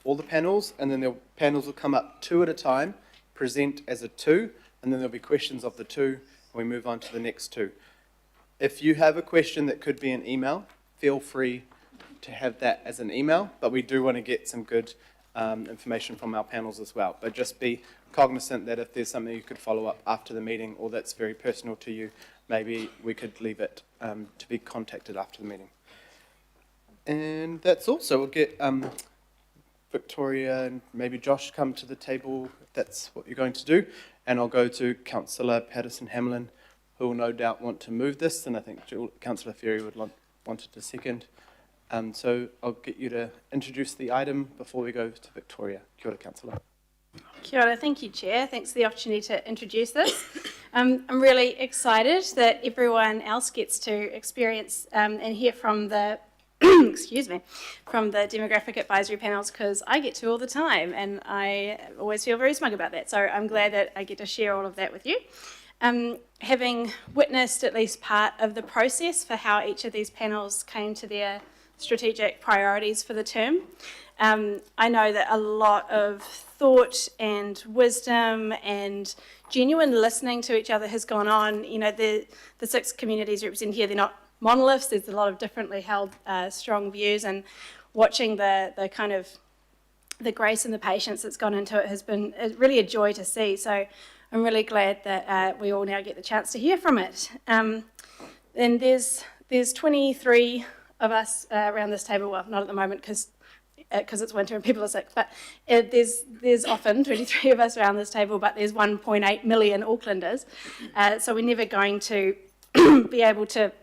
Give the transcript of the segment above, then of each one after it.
all the panels, and then the panels will come up two at a time, present as a two, and then there'll be questions of the two, and we move on to the next two. If you have a question that could be an email, feel free to have that as an email, but we do want to get some good information from our panels as well. But just be cognizant that if there's something you could follow up after the meeting or that's very personal to you, maybe we could leave it to be contacted after the meeting. And that's all. So we'll get Victoria and maybe Josh come to the table if that's what you're going to do. And I'll go to Councillor Patterson-Hamlin, who will no doubt want to move this, and I think Councillor Ferry would want it to second. So I'll get you to introduce the item before we go to Victoria. Kia ora, Councillor. Kia ora, thank you, Chair. Thanks for the opportunity to introduce this. I'm really excited that everyone else gets to experience and hear from the excuse me, from the demographic advisory panels, because I get to all the time and I always feel very smug about that. So I'm glad that I get to share all of that with you. Having witnessed at least part of the process for how each of these panels came to their strategic priorities for the term, I know that a lot of thought and wisdom and genuine listening to each other has gone on. You know, the 6 communities represented here, they're not monoliths. There's a lot of differently held strong views, and watching the kind of the grace and the patience that's gone into it has been really a joy to see. So I'm really glad that we all now get the chance to hear from it. And there's 23 of us around this table. Well, not at the moment because it's winter and people are sick, but there's often 23 of us around this table, but there's 1.8 million Aucklanders. So we're never going to be able to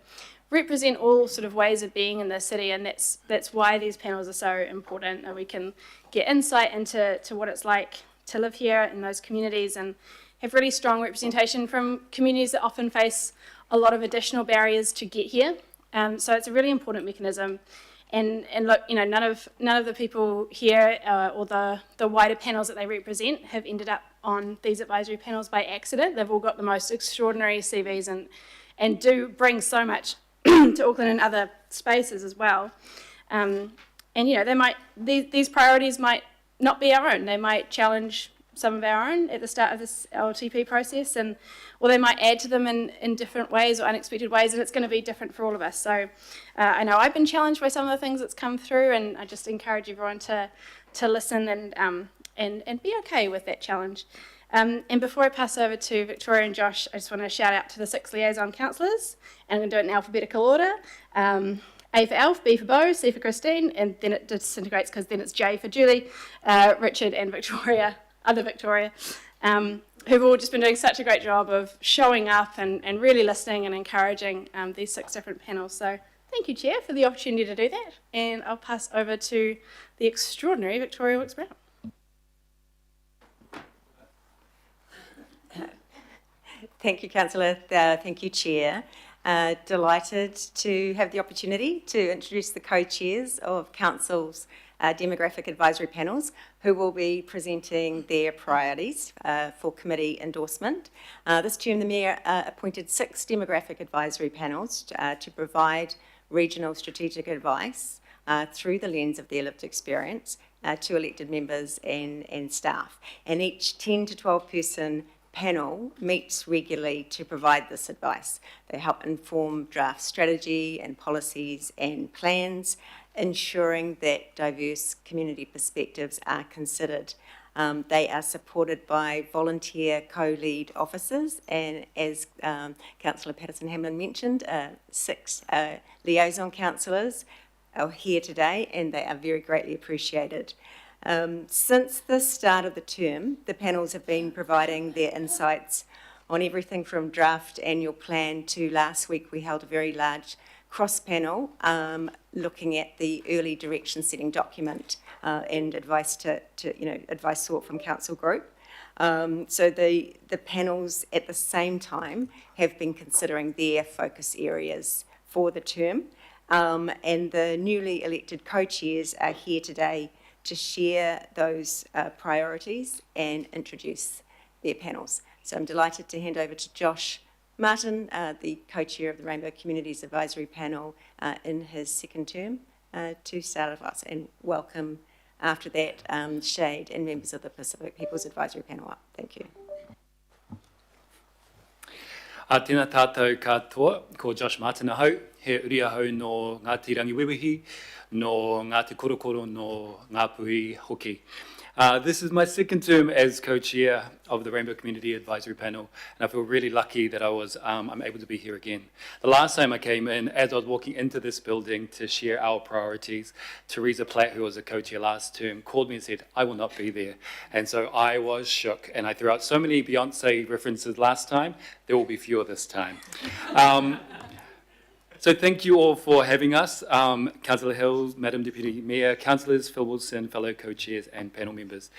represent all sort of ways of being in the city, and that's why these panels are so important, and we can get insight into what it's like to live here in those communities and have really strong representation from communities that often face a lot of additional barriers to get here. So it's a really important mechanism. And look, you know, none of the people here or the wider panels that they represent have ended up on these advisory panels by accident. They've all got the most extraordinary CVs and do bring so much to Auckland and other spaces as well. And you know, these priorities might not be our own. They might challenge some of our own at the start of this LTP process, or they might add to them in different ways or unexpected ways, and it's going to be different for all of us. So I know I've been challenged by some of the things that's come through, and I just encourage everyone to listen and be okay with that challenge. And before I pass over to Victoria and Josh, I just want to shout out to the 6 liaison councillors, and I'm going to do it in alphabetical order. A for Alf, B for Bo, C for Christine, and then it disintegrates because then it's J for Julie, Richard and Victoria, other Victoria, who've all just been doing such a great job of showing up and really listening and encouraging these 6 different panels. So thank you, Chair, for the opportunity to do that. And I'll pass over to the extraordinary Victoria Wicks-Brown. Thank you, Councillor. Thank you, Chair. Delighted to have the opportunity to introduce the co-chairs of Council's demographic advisory panels, who will be presenting their priorities for committee endorsement. This term, the Mayor appointed 6 demographic advisory panels to provide regional strategic advice through the lens of their lived experience to elected members and staff. And each 10 to 12 person panel meets regularly to provide this advice. They help inform draft strategy and policies and plans, ensuring that diverse community perspectives are considered. They are supported by volunteer co-lead officers, and as Councillor Patterson-Hamlin mentioned, 6 liaison councillors are here today, and they are very greatly appreciated. Since the start of the term, the panels have been providing their insights on everything from draft annual plan to last week we held a very large cross-panel looking at the early direction setting document and advice advice sought from council group. So the panels at the same time have been considering their focus areas for the term, and the newly elected co-chairs are here today to share those priorities and introduce their panels. So I'm delighted to hand over to Josh Martin, the co-chair of the Rainbow Communities Advisory Panel in his second term, to start with us, and welcome after that, Shade and members of the Pacific People's Advisory Panel up. Thank you. Tēnā tātou katoa, ko Josh Martin ahau, he uri ahau no ngā tirangi wiwihi, no ngā te korokoro, no ngā puhi hoki. This is my second term as co-chair of the Rainbow Community Advisory Panel, and I feel really lucky that I'm able to be here again. The last time I came in, as I was walking into this building to share our priorities, Teresa Platt, who was a co-chair last term, called me and said, I will not be there. And so I was shook, and I threw out so many Beyonce references last time, there will be fewer this time. So thank you all for having us, Councillor Hill, Madam Deputy Mayor, Councillors Phil Wilson, fellow co-chairs and panel members.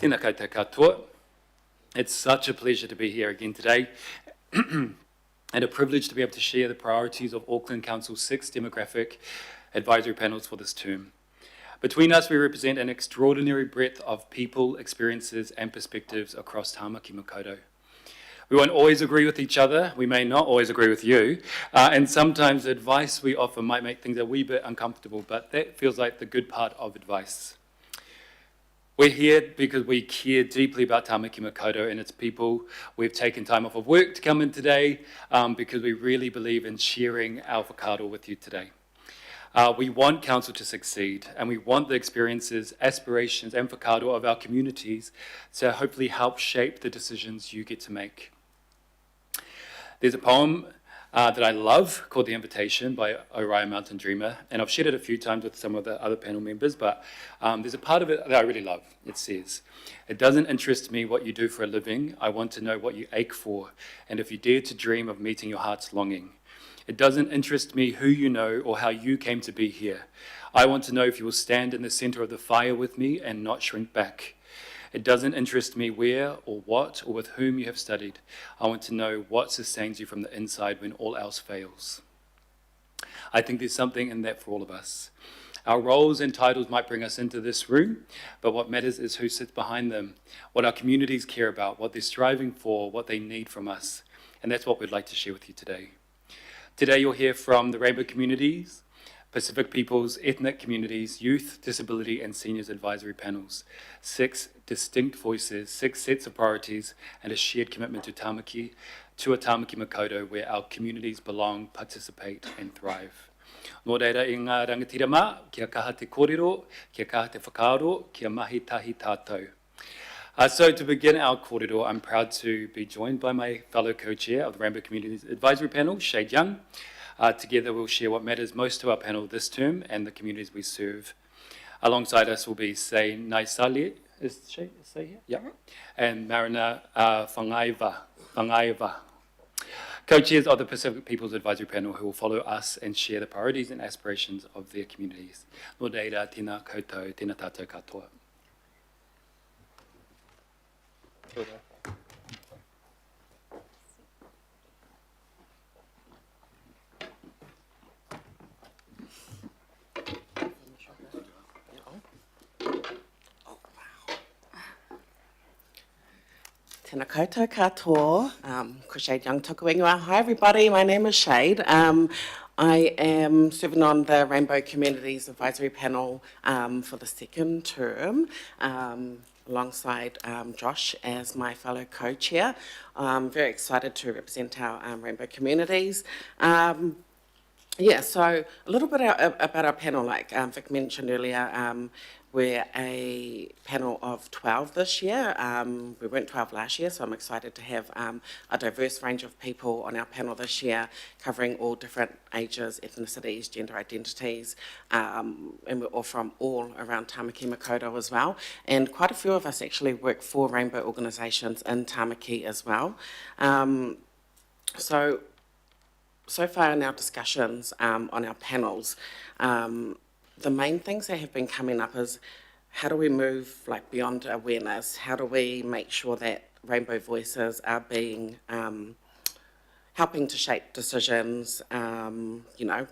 Tēnā koutou katoa. It's such a pleasure to be here again today and a privilege to be able to share the priorities of Auckland Council's 6 demographic advisory panels for this term. Between us, we represent an extraordinary breadth of people, experiences and perspectives across Tāmaki Makaurau. We won't always agree with each other, we may not always agree with you, and sometimes the advice we offer might make things a wee bit uncomfortable, but that feels like the good part of advice. We're here because we care deeply about Tāmaki Makaurau and its people. We've taken time off of work to come in today because we really believe in sharing our whakaaro with you today. We want Council to succeed, and we want the experiences, aspirations and whakaaro of our communities to hopefully help shape the decisions you get to make. There's a poem that I love called The Invitation by Orion Mountain Dreamer, and I've shared it a few times with some of the other panel members, but there's a part of it that I really love. It says, "It doesn't interest me what you do for a living, I want to know what you ache for, and if you dare to dream of meeting your heart's longing. It doesn't interest me who you know or how you came to be here. I want to know if you will stand in the center of the fire with me and not shrink back. It doesn't interest me where or what or with whom you have studied. I want to know what sustains you from the inside when all else fails." I think there's something in that for all of us. Our roles and titles might bring us into this room, but what matters is who sits behind them, what our communities care about, what they're striving for, what they need from us. And that's what we'd like to share with you today. Today you'll hear from the Rainbow Communities, Pacific Peoples, ethnic communities, youth, disability and seniors advisory panels. 6 distinct voices, 6 sets of priorities and a shared commitment to a Tāmaki Makaurau where our communities belong, participate and thrive. Nō reira i ngā rangatira mā, kia kaha te kōrero, kia kaha te whakaaro, kia mahi tahi tātou. So to begin our kōrero, I'm proud to be joined by my fellow co-chair of the Rainbow Communities Advisory Panel, Shade Young. Together we'll share what matters most to our panel this term and the communities we serve. Alongside us will be Say Naisali, is she here? Yeah. And Marina Whangaiva. Co-chairs of the Pacific People's Advisory Panel who will follow us and share the priorities and aspirations of their communities. Nō reira, tēnā koutou, tēnā tātou katoa. Tēnā koutou katoa, ko Shade Young toku ingoa. Hi everybody, my name is Shade. I am serving on the Rainbow Communities Advisory Panel for the second term, alongside Josh as my fellow co-chair. I'm very excited to represent our Rainbow communities. So a little bit about our panel, like Vic mentioned earlier, we're a panel of 12 this year. We weren't 12 last year, so I'm excited to have a diverse range of people on our panel this year, covering all different ages, ethnicities, gender identities, and we're all from all around Tāmaki Makaurau as well. And quite a few of us actually work for rainbow organisations in Tāmaki as well. So far in our discussions on our panels, the main things that have been coming up is how do we move beyond awareness? How do we make sure that rainbow voices are being helping to shape decisions,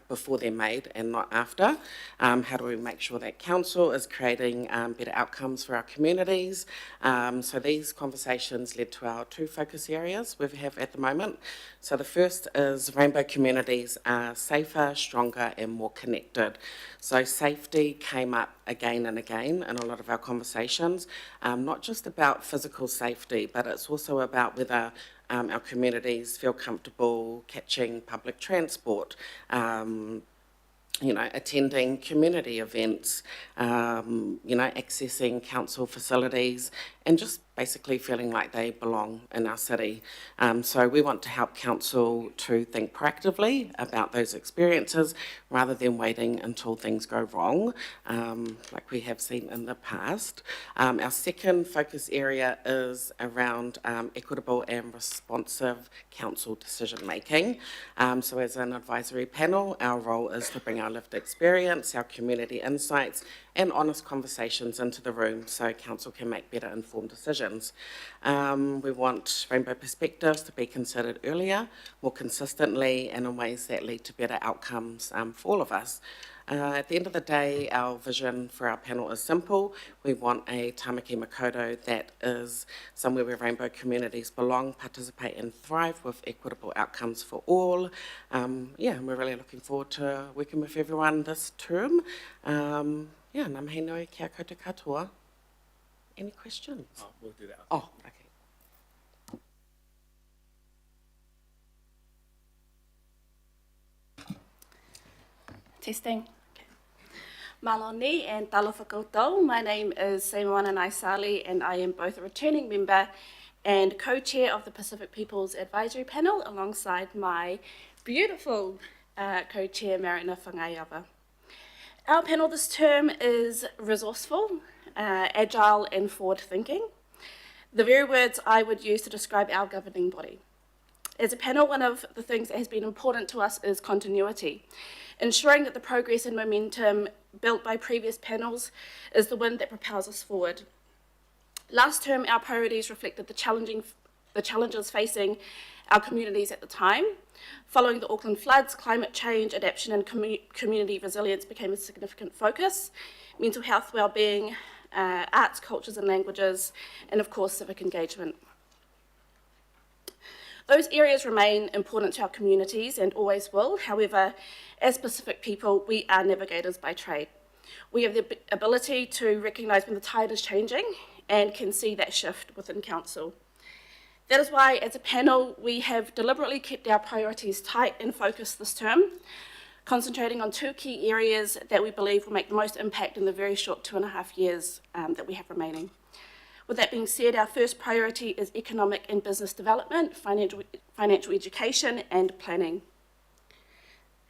before they're made and not after. How do we make sure that council is creating better outcomes for our communities? So these conversations led to our 2 focus areas we have at the moment. So the first is rainbow communities are safer, stronger and more connected. So safety came up again and again in a lot of our conversations, not just about physical safety, but it's also about whether our communities feel comfortable catching public transport, attending community events, accessing council facilities, and just basically feeling like they belong in our city. So we want to help council to think proactively about those experiences rather than waiting until things go wrong, like we have seen in the past. Our second focus area is around equitable and responsive council decision making. So as an advisory panel, our role is to bring our lived experience, our community insights, and honest conversations into the room so council can make better informed decisions. We want rainbow perspectives to be considered earlier, more consistently, and in ways that lead to better outcomes for all of us. At the end of the day, our vision for our panel is simple. We want a Tamaki Makaurau that is somewhere where rainbow communities belong, participate and thrive with equitable outcomes for all. And we're really looking forward to working with everyone this term. Ngā mihi nui kia koutou katoa. Any questions? Oh, we'll do that. Oh, okay. Testing. Okay. Maloni and talofa koutou. My name is Seimoana Naisali and I am both a returning member and co-chair of the Pacific Peoples Advisory Panel alongside my beautiful co-chair Marina Whangaiawa. Our panel this term is resourceful, agile and forward-thinking, the very words I would use to describe our governing body. As a panel, one of the things that has been important to us is continuity, ensuring that the progress and momentum built by previous panels is the wind that propels us forward. Last term, our priorities reflected the challenges facing our communities at the time. Following the Auckland floods, climate change, adaptation and community resilience became a significant focus. Mental health, well-being, arts, cultures and languages, and of course civic engagement. Those areas remain important to our communities and always will. However, as Pacific people, we are navigators by trade. We have the ability to recognise when the tide is changing and can see that shift within council. That is why, as a panel, we have deliberately kept our priorities tight and focused this term, concentrating on 2 key areas that we believe will make the most impact in the very short 2.5 years that we have remaining. With that being said, our first priority is economic and business development, financial education and planning.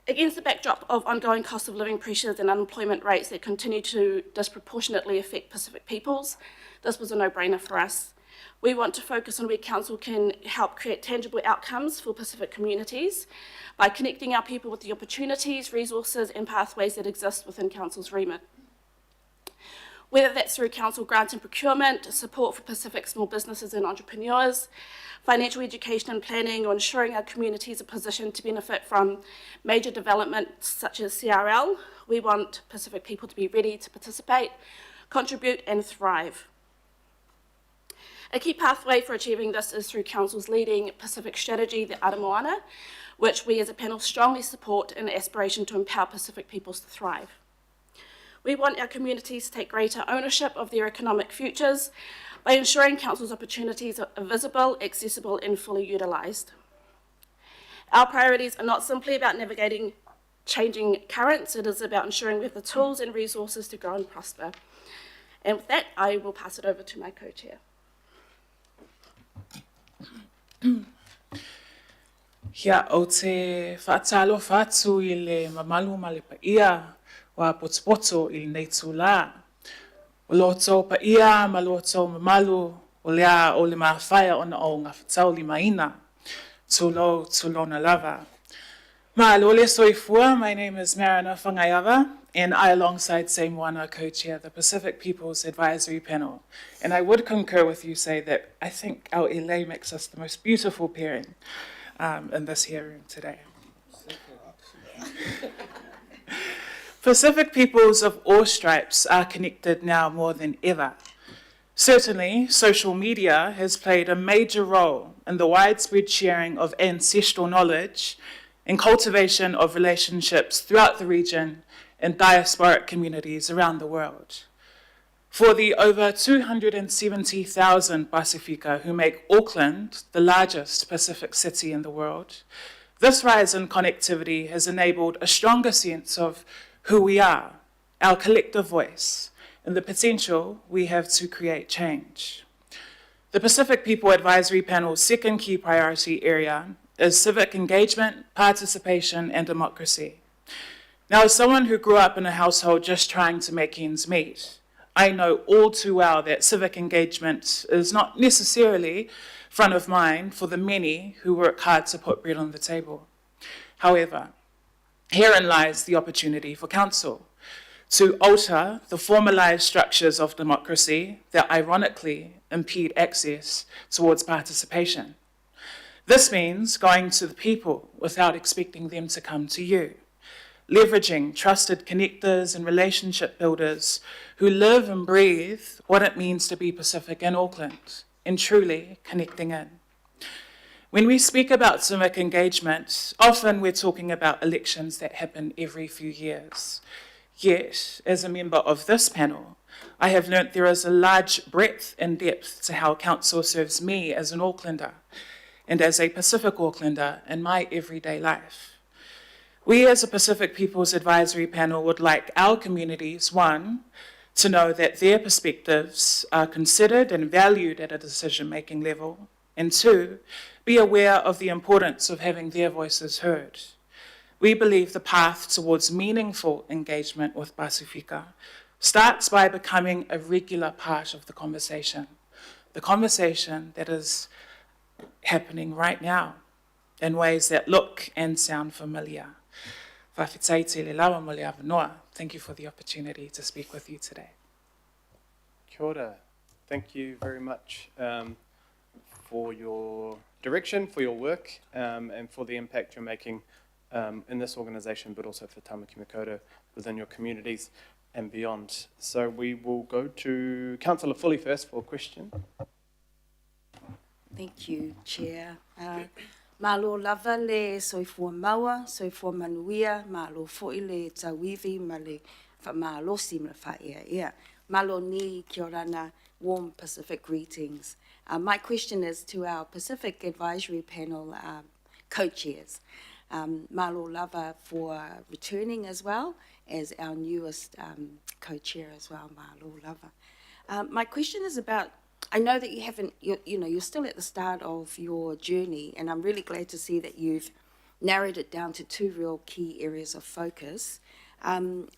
Against the backdrop of ongoing cost of living pressures and unemployment rates that continue to disproportionately affect Pacific peoples, this was a no-brainer for us. We want to focus on where council can help create tangible outcomes for Pacific communities by connecting our people with the opportunities, resources and pathways that exist within council's remit. Whether that's through council grants and procurement, support for Pacific small businesses and entrepreneurs, financial education and planning, or ensuring our communities are positioned to benefit from major developments such as CRL, we want Pacific people to be ready to participate, contribute and thrive. A key pathway for achieving this is through Council's leading Pacific strategy, the Aramoana, which we as a panel strongly support in an aspiration to empower Pacific peoples to thrive. We want our communities to take greater ownership of their economic futures by ensuring Council's opportunities are visible, accessible and fully utilised. Our priorities are not simply about navigating changing currents, it is about ensuring we have the tools and resources to grow and prosper. And with that, I will pass it over to my co-chair. Hia o te whaatalo whaatu I le mamalu ma le paia wa potopoto I nei tūlā. O loto paia ma loto mamalu o lea o le mawhaia ona o ngā whatau limaina. Tūlona lava. Ma lole soifua, my name is Marina Whangaiawa, and I, alongside Seimoana, co-chair the Pacific Peoples Advisory Panel. And I would concur with you, say that I think our LA makes us the most beautiful pairing. in this here room today. Pacific peoples of all stripes are connected now more than ever. Certainly, social media has played a major role in the widespread sharing of ancestral knowledge and cultivation of relationships throughout the region and diasporic communities around the world. For the over 270,000 Pasifika who make Auckland the largest Pacific city in the world, this rise in connectivity has enabled a stronger sense of who we are, our collective voice, and the potential we have to create change. The Pacific People Advisory Panel's second key priority area is civic engagement, participation, and democracy. Now, as someone who grew up in a household just trying to make ends meet, I know all too well that civic engagement is not necessarily front of mind for the many who work hard to put bread on the table. However, herein lies the opportunity for Council to alter the formalised structures of democracy that ironically impede access towards participation. This means going to the people without expecting them to come to you, leveraging trusted connectors and relationship builders who live and breathe what it means to be Pacific in Auckland, and truly connecting in. When we speak about civic engagement, often we're talking about elections that happen every few years. Yet, as a member of this panel, I have learnt there is a large breadth and depth to how Council serves me as an Aucklander and as a Pacific Aucklander in my everyday life. We as a Pacific Peoples Advisory Panel would like our communities, one, to know that their perspectives are considered and valued at a decision-making level, and two, be aware of the importance of having their voices heard. We believe the path towards meaningful engagement with Pasifika starts by becoming a regular part of the conversation that is happening right now in ways that look and sound familiar. Thank you for the opportunity to speak with you today. Kia ora. Thank you very much for your direction, for your work, and for the impact you're making in this organisation, but also for Tamaki Makaurau within your communities and beyond. So we will go to Councillor Fully first for a question. Thank you, Chair. Malo lava le soifua maua, soifua manuia, malo fo'i le tawivi, ma le whamalosi ma whaia ia. Malo ni kia orana, warm Pacific greetings. My question is to our Pacific Advisory Panel co-chairs. Malo lava for returning as well as our newest co-chair as well, malo lava. My question is about, I know that you haven't, you're still at the start of your journey, and I'm really glad to see that you've narrowed it down to two real key areas of focus.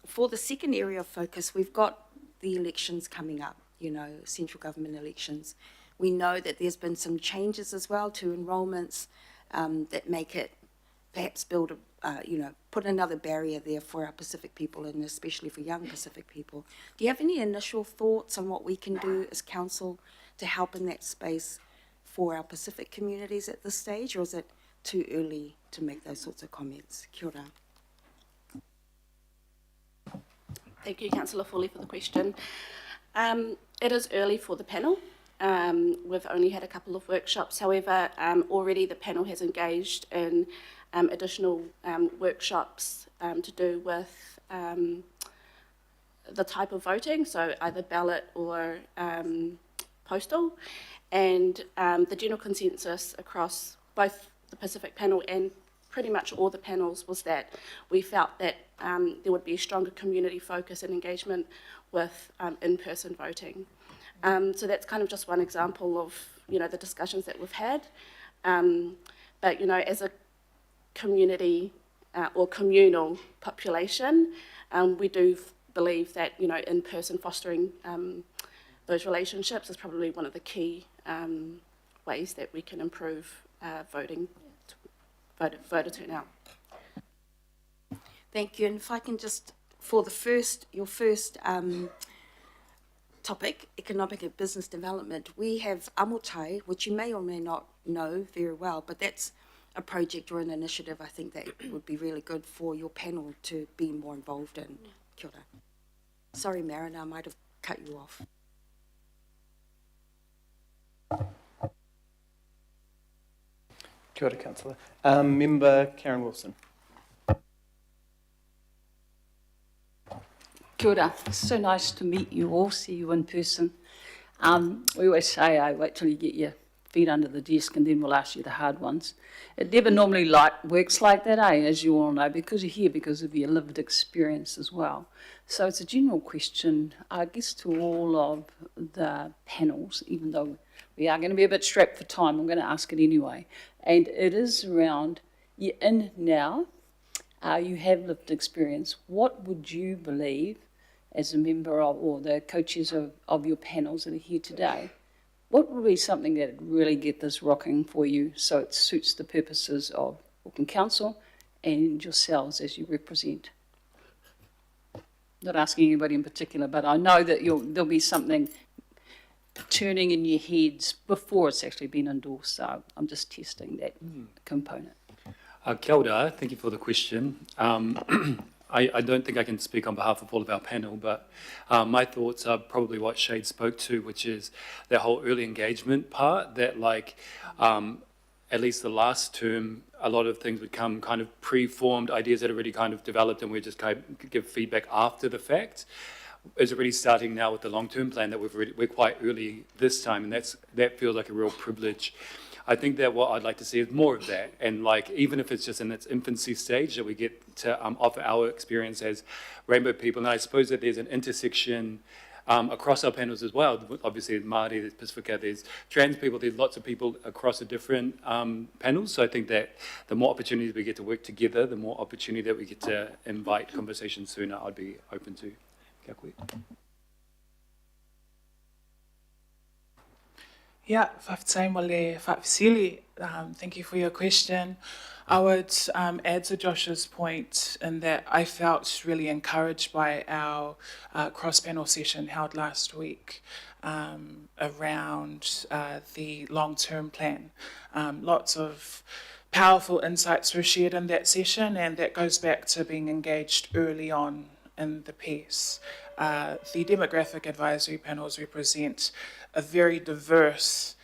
For the second area of focus, we've got the elections coming up, central government elections. We know that there's been some changes as well to enrolments that make it perhaps build put another barrier there for our Pacific people, and especially for young Pacific people. Do you have any initial thoughts on what we can do as Council to help in that space for our Pacific communities at this stage, or is it too early to make those sorts of comments? Kia ora. Thank you, Councillor Foley, for the question. It is early for the panel. We've only had a couple of workshops. However, already the panel has engaged in additional workshops to do with the type of voting, so either ballot or postal. And the general consensus across both the Pacific panel and pretty much all the panels was that we felt that there would be a stronger community focus and engagement with in-person voting. So that's kind of just one example of, the discussions that we've had. But, as a community or communal population, we do believe that, in-person fostering those relationships is probably one of the key ways that we can improve voter turnout. Thank you. And if I can just, for your first topic, economic and business development, we have amotai, which you may or may not know very well, but that's a project or an initiative, I think that would be really good for your panel to be more involved in. Kia ora. Sorry, Marin, I might have cut you off. Kia ora, Councillor. Member Karen Wilson. Kia ora. So nice to meet you all, see you in person. We always say, wait till you get your feet under the desk and then we'll ask you the hard ones. It never normally works like that, as you all know, because you're here because of your lived experience as well. So it's a general question, I guess, to all of the panels, even though we are going to be a bit strapped for time, I'm going to ask it anyway. And it is around, you're in now, you have lived experience. What would you believe, as a member of, or the co-chairs of your panels that are here today, what would be something that would really get this rocking for you so it suits the purposes of Auckland Council and yourselves as you represent? Not asking anybody in particular, but I know that there'll be something turning in your heads before it's actually been endorsed, so I'm just testing that component. Kia ora, thank you for the question. I don't think I can speak on behalf of all of our panel, but my thoughts are probably what Shade spoke to, which is that whole early engagement part, that at least the last term, a lot of things would come kind of pre-formed ideas that are already kind of developed, and we just kind of give feedback after the fact. Is already starting now with the long-term plan that we're quite early this time, and that feels like a real privilege. I think that what I'd like to see is more of that, and even if it's just in its infancy stage, that we get to offer our experience as rainbow people. And I suppose that there's an intersection across our panels as well. Obviously, there's Māori, there's Pacifica, there's trans people, there's lots of people across the different panels. So I think that the more opportunities we get to work together, the more opportunity that we get to invite conversations sooner, I'd be open to. Kia koe. Yeah, whawhataimale whawhisili. Thank you for your question. I would add to Josh's point in that I felt really encouraged by our cross-panel session held last week around the long-term plan. Lots of powerful insights were shared in that session, and that goes back to being engaged early on in the piece. The demographic advisory panels represent a very diverse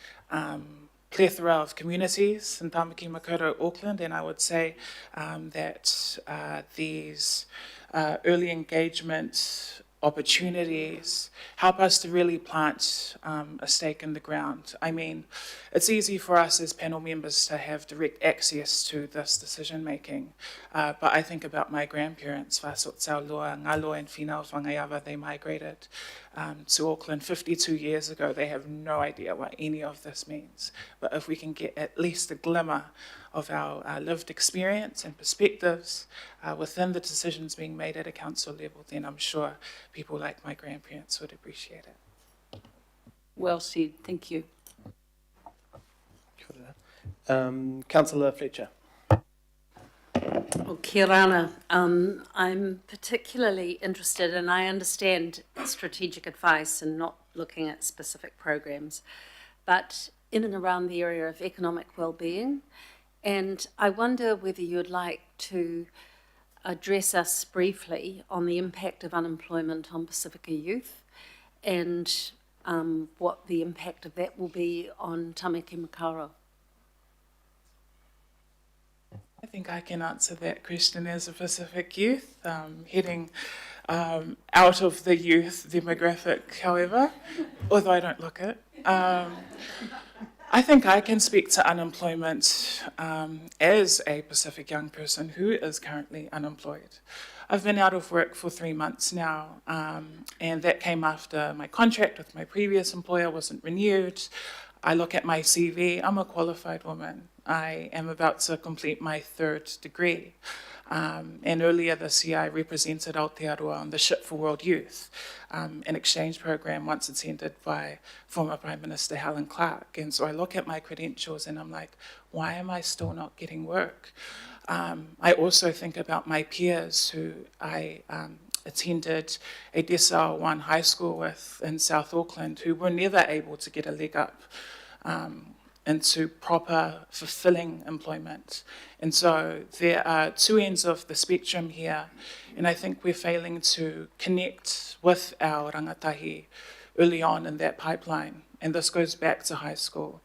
plethora of communities in Tamaki Makaurau, Auckland, and I would say that these early engagement opportunities help us to really plant a stake in the ground. I mean, it's easy for us as panel members to have direct access to this decision making, but I think about my grandparents, Whasotsaulua, Ngalo and Finau Whangaiawa, they migrated to Auckland 52 years ago. They have no idea what any of this means. But if we can get at least a glimmer of our lived experience and perspectives within the decisions being made at a council level, then I'm sure people like my grandparents would appreciate it. Well said, thank you. Councillor Fletcher. Well, kia rana. I'm particularly interested, and I understand strategic advice and not looking at specific programs, but in and around the area of economic well-being. And I wonder whether you'd like to address us briefly on the impact of unemployment on Pacifica youth and what the impact of that will be on Tamaki Makaurau. I think I can answer that question as a Pacific youth, heading out of the youth demographic, however, although I don't look it. I think I can speak to unemployment as a Pacific young person who is currently unemployed. I've been out of work for 3 months now, and that came after my contract with my previous employer wasn't renewed. I look at my CV, I'm a qualified woman. I am about to complete my 3rd degree. And earlier this year, I represented Aotearoa on the Ship for World Youth, an exchange program once attended by former Prime Minister Helen Clark. And so I look at my credentials and I'm like, why am I still not getting work? I also think about my peers who I attended a Decile 1 high school with in South Auckland who were never able to get a leg up into proper, fulfilling employment. And so there are two ends of the spectrum here, and I think we're failing to connect with our rangatahi early on in that pipeline. And this goes back to high school,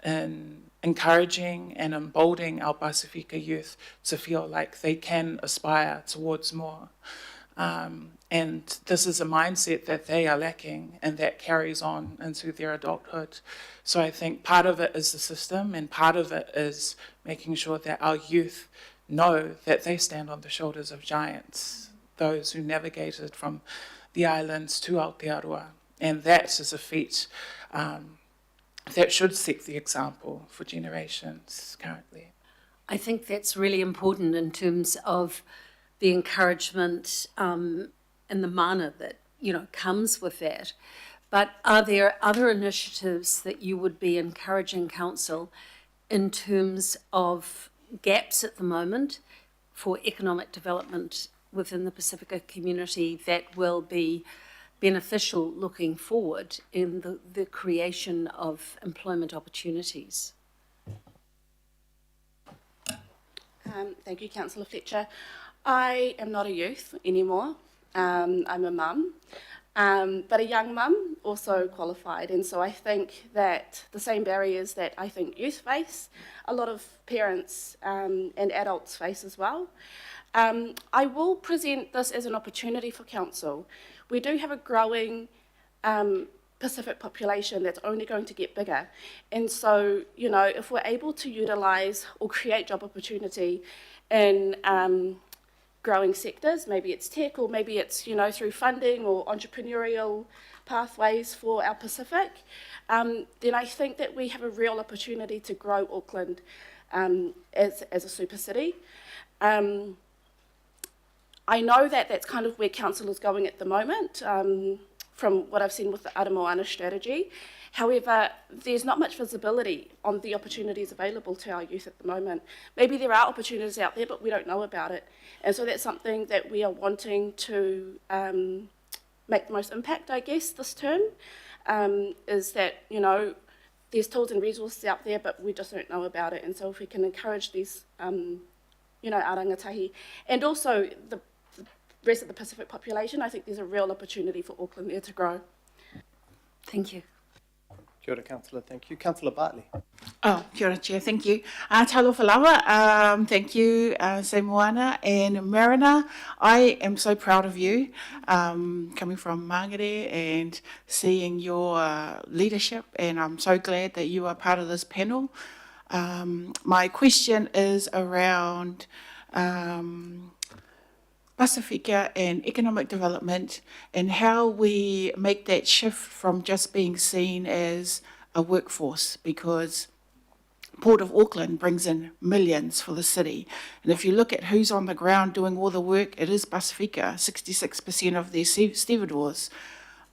in encouraging and emboldening our Pasifika youth to feel like they can aspire towards more. And this is a mindset that they are lacking, and that carries on into their adulthood. So I think part of it is the system, and part of it is making sure that our youth know that they stand on the shoulders of giants, those who navigated from the islands to Aotearoa. And that is a feat that should set the example for generations currently. I think that's really important in terms of the encouragement and the mana that, you know, comes with that. But are there other initiatives that you would be encouraging council in terms of gaps at the moment for economic development within the Pacifica community that will be beneficial looking forward in the creation of employment opportunities? Thank you, Councillor Fletcher. I am not a youth anymore. I'm a mum, but a young mum, also qualified. And so I think that the same barriers that I think youth face, a lot of parents and adults face as well. I will present this as an opportunity for council. We do have a growing Pacific population that's only going to get bigger. And so, you know, if we're able to utilise or create job opportunity in growing sectors, maybe it's tech, or maybe it's, you know, through funding or entrepreneurial pathways for our Pacific, then I think that we have a real opportunity to grow Auckland as a super city. I know that that's kind of where council is going at the moment, from what I've seen with the Ara Moana strategy. However, there's not much visibility on the opportunities available to our youth at the moment. Maybe there are opportunities out there, but we don't know about it. And so that's something that we are wanting to make the most impact, I guess, this term, is that, you know, there's tools and resources out there, but we just don't know about it. And so if we can encourage these, you know, our rangatahi, and also the rest of the Pacific population, I think there's a real opportunity for Auckland there to grow. Thank you. Kia ora, Councillor. Thank you. Councillor Bartley. Oh, kia ora, Chair. Thank you. Talofa lawa. Thank you, Se Moana and Marina. I am so proud of you, coming from Mangere and seeing your leadership, and I'm so glad that you are part of this panel. My question is around Pasifika and economic development, and how we make that shift from just being seen as a workforce, because Port of Auckland brings in millions for the city. And if you look at who's on the ground doing all the work, it is Pasifika. 66% of their stevedores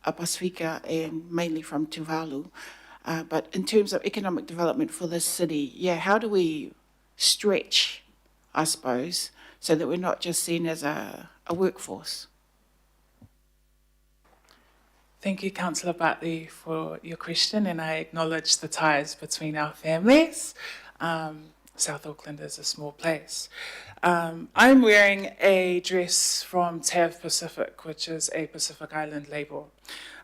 are Pasifika, and mainly from Tuvalu. But in terms of economic development for this city, yeah, how do we stretch, I suppose, so that we're not just seen as a workforce? Thank you, Councillor Bartley, for your question, and I acknowledge the ties between our families. South Auckland is a small place. I'm wearing a dress from TAV Pacific, which is a Pacific Island label.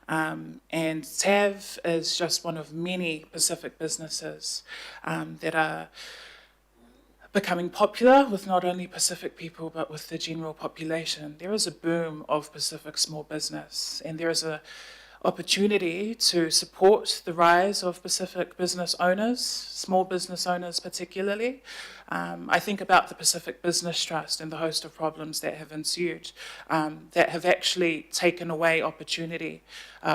And TAV is just one of many Pacific businesses that are becoming popular with not only Pacific people, but with the general population. There is a boom of Pacific small business, and there is a opportunity to support the rise of Pacific business owners, small business owners particularly. I think about the Pacific Business Trust and the host of problems that have ensued, that have actually taken away opportunity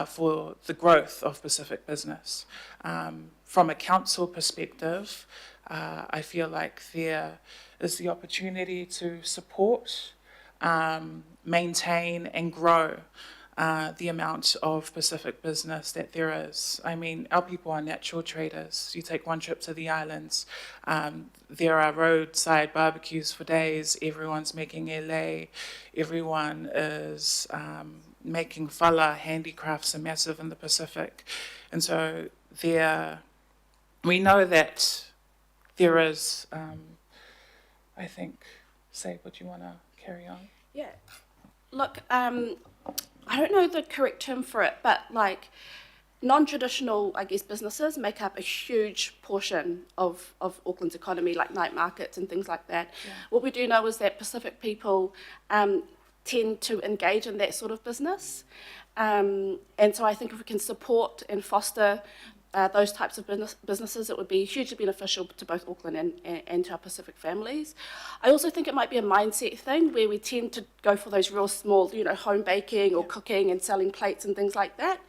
for the growth of Pacific business. From a council perspective, I feel like there is the opportunity to support, maintain and grow the amount of Pacific business that there is. I mean, our people are natural traders. You take one trip to the islands, there are roadside barbecues for days, everyone's making ele, everyone is making fala, handicrafts are massive in the Pacific. And so there we know that there is, I think, say what you want to carry on. Yeah. Look, I don't know the correct term for it, but like non-traditional, I guess, businesses make up a huge portion of Auckland's economy, like night markets and things like that. Yeah. What we do know is that Pacific people tend to engage in that sort of business. And so I think if we can support and foster those types of businesses, it would be hugely beneficial to both Auckland and to our Pacific families. I also think it might be a mindset thing where we tend to go for those real small, home baking or cooking and selling plates and things like that.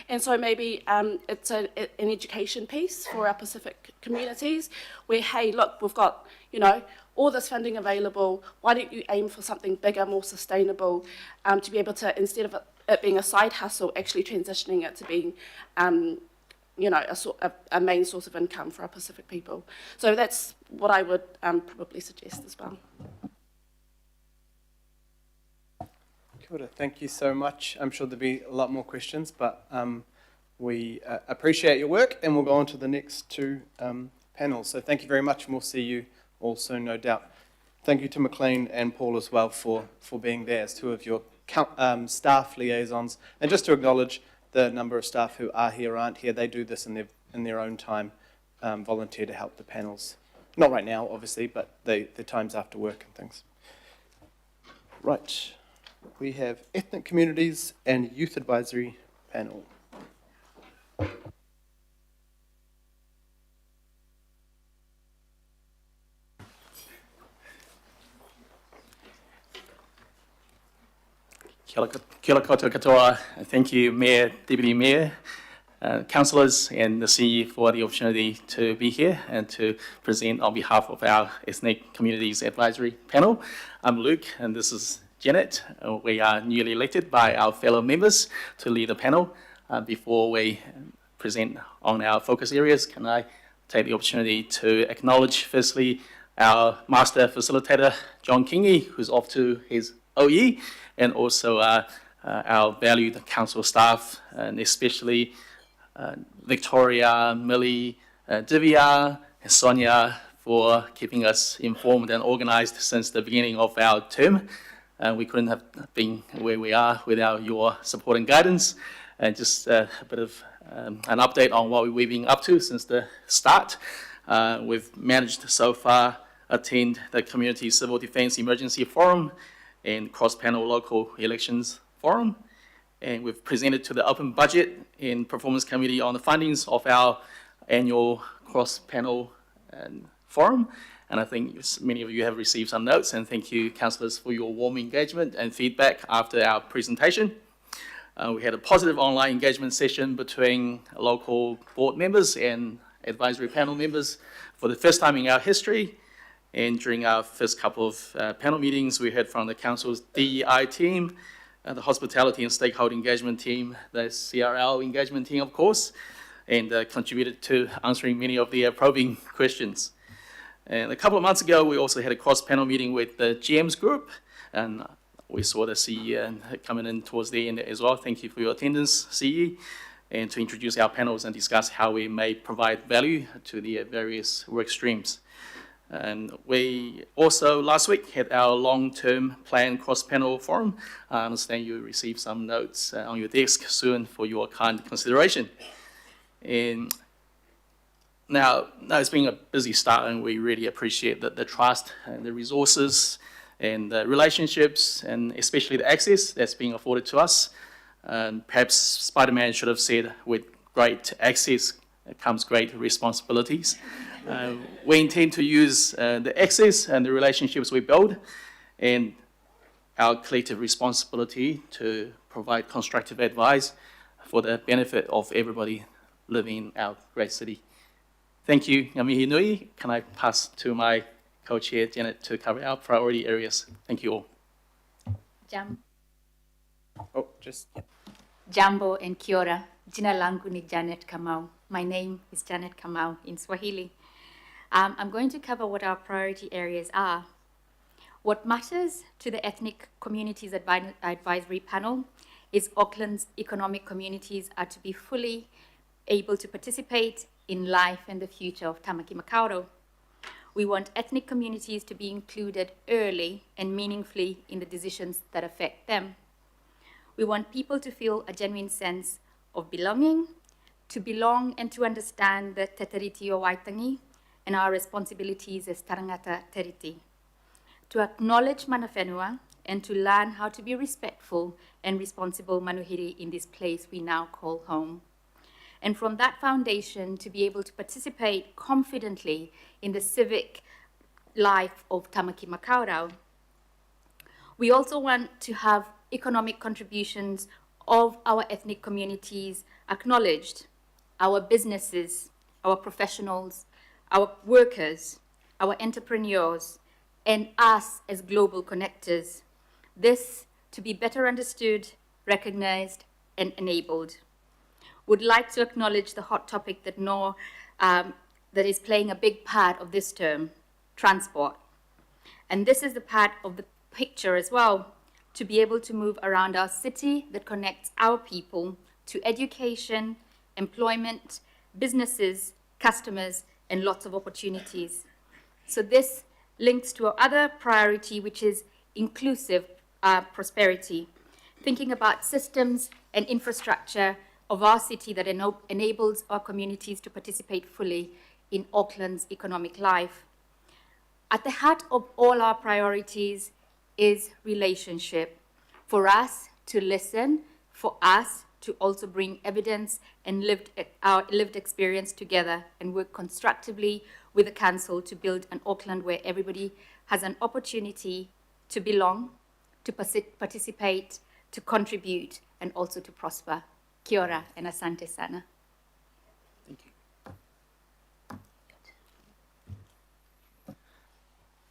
And so maybe it's an education piece for our Pacific communities where, hey, look, we've got, all this funding available. Why don't you aim for something bigger, more sustainable, to be able to, instead of it being a side hustle, actually transitioning it to being a main source of income for our Pacific people. So that's what I would probably suggest as well. Kia ora, thank you so much. I'm sure there'll be a lot more questions, but we appreciate your work, and we'll go on to the next two panels. So thank you very much, and we'll see you all soon, no doubt. Thank you to McLean and Paul as well for being there as two of your staff liaisons. And just to acknowledge the number of staff who are here or aren't here, they do this in their own time, volunteer to help the panels. Not right now, obviously, but the times after work and things. Right, we have Ethnic Communities and Youth Advisory panel. Kia ora koutou katoa. Thank you, Mayor, Deputy Mayor, councillors and the CE for the opportunity to be here and to present on behalf of our Ethnic Communities Advisory Panel. I'm Luke and this is Janet. We are newly elected by our fellow members to lead the panel. Before we present on our focus areas, can I take the opportunity to acknowledge firstly our Master Facilitator, John Kingi, who's off to his OE, and also our valued council staff, and especially Victoria, Millie, Divya, and Sonia for keeping us informed and organised since the beginning of our term. We couldn't have been where we are without your support and guidance. And just a bit of an update on what we've been up to since the start. We've managed so far attend the Community Civil Defence Emergency Forum and cross-panel local elections forum. And we've presented to the Open Budget and Performance Committee on the findings of our annual cross-panel forum. And I think many of you have received some notes, and thank you, councillors, for your warm engagement and feedback after our presentation. We had a positive online engagement session between local board members and advisory panel members for the first time in our history. And during our first couple of panel meetings, we heard from the council's DEI team, the hospitality and stakeholder engagement team, the CRL engagement team, of course, and contributed to answering many of the probing questions. And a couple of months ago, we also had a cross-panel meeting with the GM's group, and we saw the CE coming in towards the end as well. Thank you for your attendance, CE, and to introduce our panels and discuss how we may provide value to the various work streams. And we also, last week, had our long-term plan cross-panel forum. I understand you received some notes on your desk soon for your kind consideration. And now it's been a busy start, and we really appreciate the trust and the resources and the relationships, and especially the access that's being afforded to us. Perhaps Spider-Man should have said, with great access comes great responsibilities. We intend to use the access and the relationships we build and our collective responsibility to provide constructive advice for the benefit of everybody living in our great city. Thank you, ngā mihi nui. Can I pass to my co-chair, Janet, to cover our priority areas? Thank you all. Jambo and kia ora. Jina langu ni Janet Kamau. My name is Janet Kamau in Swahili. I'm going to cover what our priority areas are. What matters to the Ethnic Communities Advisory Panel is Auckland's economic communities are to be fully able to participate in life and the future of Tamaki Makaurau. We want ethnic communities to be included early and meaningfully in the decisions that affect them. We want people to feel a genuine sense of belonging, to belong and to understand the Te Tiriti o Waitangi and our responsibilities as Tarangata Tiriti, to acknowledge mana whenua and to learn how to be respectful and responsible manuhiri in this place we now call home. And from that foundation, to be able to participate confidently in the civic life of Tamaki Makaurau. We also want to have economic contributions of our ethnic communities acknowledged, our businesses, our professionals, our workers, our entrepreneurs, and us as global connectors. This to be better understood, recognized, and enabled. Would like to acknowledge the hot topic that that is playing a big part of this term, transport. And this is the part of the picture as well, to be able to move around our city that connects our people to education, employment, businesses, customers, and lots of opportunities. So this links to our other priority, which is inclusive prosperity, thinking about systems and infrastructure of our city that enables our communities to participate fully in Auckland's economic life. At the heart of all our priorities is relationship. For us to listen, for us to also bring evidence and our lived experience together and work constructively with the council to build an Auckland where everybody has an opportunity to belong, to participate, to contribute, and also to prosper. Kia ora and asante sana. Thank you.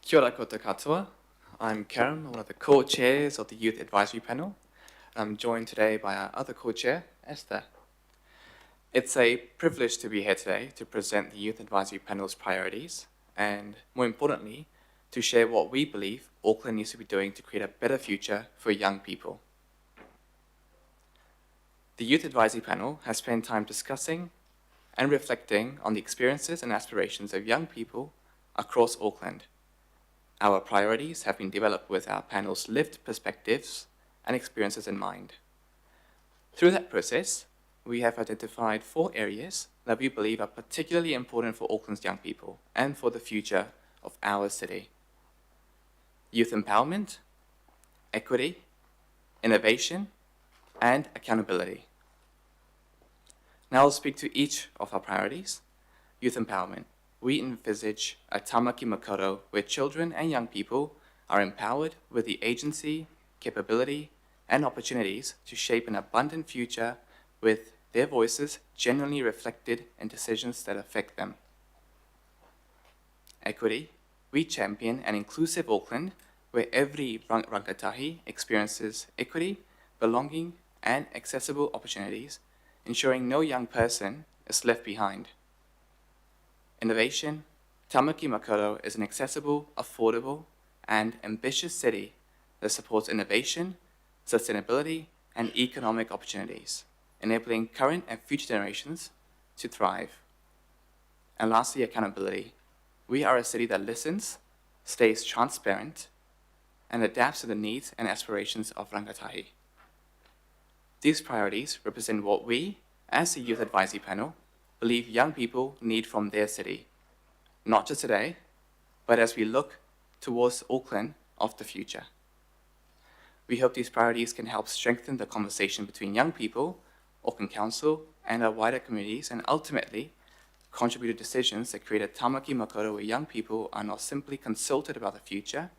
Kia ora koutou katoa. I'm Karen, one of the co-chairs of the Youth Advisory Panel. I'm joined today by our other co-chair, Esther. It's a privilege to be here today to present the Youth Advisory Panel's priorities and, more importantly, to share what we believe Auckland needs to be doing to create a better future for young people. The Youth Advisory Panel has spent time discussing and reflecting on the experiences and aspirations of young people across Auckland. Our priorities have been developed with our panel's lived perspectives and experiences in mind. Through that process, we have identified 4 areas that we believe are particularly important for Auckland's young people and for the future of our city: youth empowerment, equity, innovation, and accountability. Now I'll speak to each of our priorities. Youth empowerment. We envisage a Tamaki Makaurau where children and young people are empowered with the agency, capability, and opportunities to shape an abundant future with their voices genuinely reflected in decisions that affect them. Equity. We champion an inclusive Auckland where every rangatahi experiences equity, belonging, and accessible opportunities, ensuring no young person is left behind. Innovation. Tamaki Makaurau is an accessible, affordable, and ambitious city that supports innovation, sustainability, and economic opportunities, enabling current and future generations to thrive. And lastly, accountability. We are a city that listens, stays transparent, and adapts to the needs and aspirations of rangatahi. These priorities represent what we, as the Youth Advisory Panel, believe young people need from their city, not just today, but as we look towards Auckland of the future. We hope these priorities can help strengthen the conversation between young people, Auckland Council, and our wider communities, and ultimately contribute to decisions that create a Tamaki Makaurau where young people are not simply consulted about the future,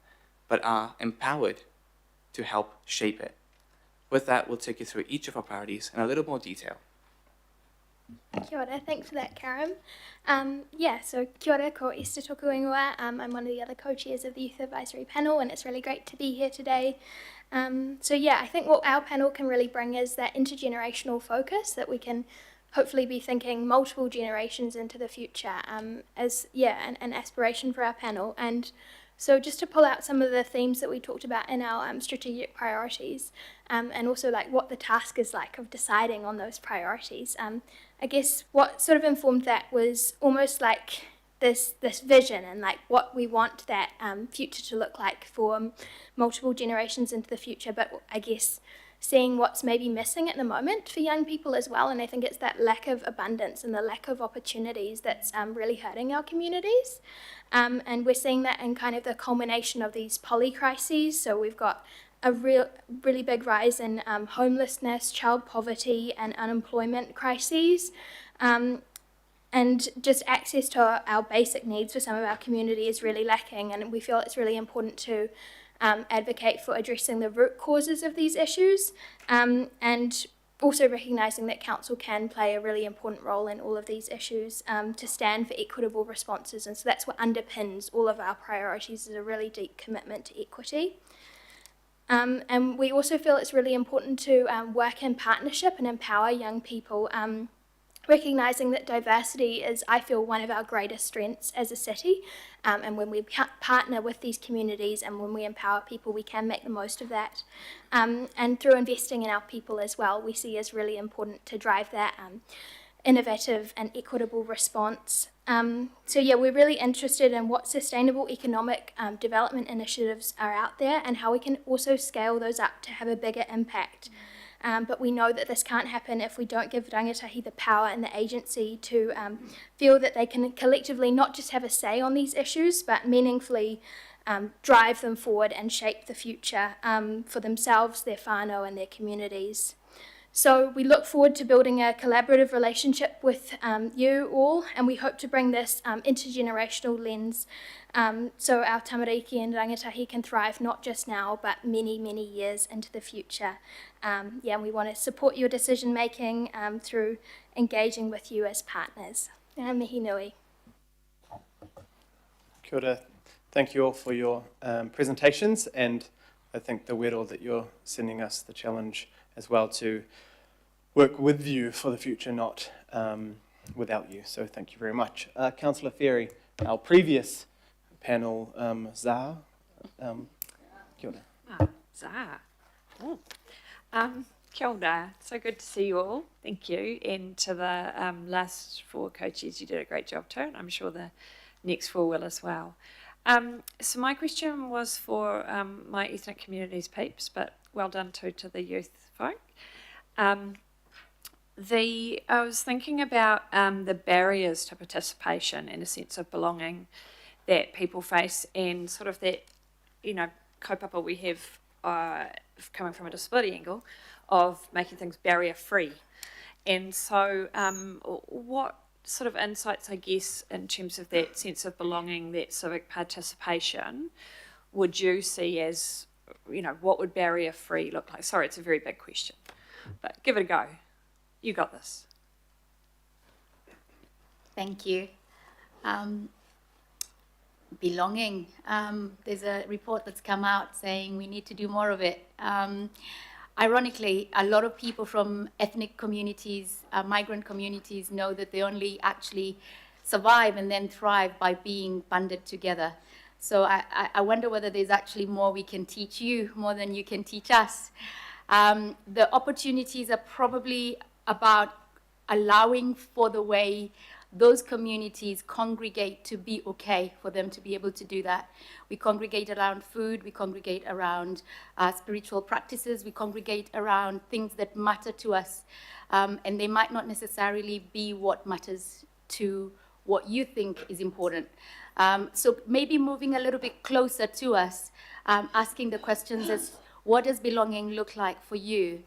but are empowered to help shape it. With that, we'll take you through each of our priorities in a little more detail. Kia ora, thanks for that, Karen. So kia ora, ko Esther Toku Ingoa. I'm one of the other co-chairs of the Youth Advisory Panel, and it's really great to be here today. I think what our panel can really bring is that intergenerational focus, that we can hopefully be thinking multiple generations into the future as an aspiration for our panel. And So just to pull out some of the themes that we talked about in our strategic priorities, and also like what the task is like of deciding on those priorities. I guess what sort of informed that was almost like this vision and like what we want that future to look like for multiple generations into the future, but I guess seeing what's maybe missing at the moment for young people as well. And I think it's that lack of abundance and the lack of opportunities that's really hurting our communities. And we're seeing that in kind of the culmination of these poly-crises. So we've got a really big rise in homelessness, child poverty, and unemployment crises. And just access to our basic needs for some of our community is really lacking, and we feel it's really important to advocate for addressing the root causes of these issues, and also recognising that council can play a really important role in all of these issues to stand for equitable responses. And so that's what underpins all of our priorities, is a really deep commitment to equity. And we also feel it's really important to work in partnership and empower young people, recognising that diversity is, I feel, one of our greatest strengths as a city, and when we partner with these communities and when we empower people, we can make the most of that. And through investing in our people as well, we see as really important to drive that innovative and equitable response. So yeah, we're really interested in what sustainable economic development initiatives are out there and how we can also scale those up to have a bigger impact. But we know that this can't happen if we don't give rangatahi the power and the agency to feel that they can collectively not just have a say on these issues, but meaningfully drive them forward and shape the future for themselves, their whānau and their communities. So we look forward to building a collaborative relationship with you all, and we hope to bring this intergenerational lens so our tamariki and rangatahi can thrive not just now, but many, many years into the future. And we want to support your decision making through engaging with you as partners. Mihi nui. Kia ora. Thank you all for your presentations, and I think the wero that you're sending us the challenge as well to work with you for the future, not without you. So thank you very much. Councillor Ferry, our previous panel, Zaha. Kia ora. Zaha. Oh. Kia ora. So good to see you all. Thank you. And to the last 4 co-chairs, you did a great job too, and I'm sure the next 4 will as well. So my question was for my ethnic communities peeps, but well done too to the youth folk. I was thinking about the barriers to participation and a sense of belonging that people face, and sort of that, kaupapa we have coming from a disability angle of making things barrier free. And so what sort of insights, I guess, in terms of that sense of belonging, that civic participation, would you see as, what would barrier free look like? Sorry, it's a very big question, but give it a go. You got this. Thank you. Belonging. There's a report that's come out saying we need to do more of it. Ironically, a lot of people from ethnic communities, migrant communities, know that they only actually survive and then thrive by being banded together. So I wonder whether there's actually more we can teach you, more than you can teach us. The opportunities are probably about allowing for the way those communities congregate to be okay, for them to be able to do that. We congregate around food, we congregate around spiritual practices, we congregate around things that matter to us, and they might not necessarily be what matters to what you think is important. So maybe moving a little bit closer to us, asking the questions as, what does belonging look like for you?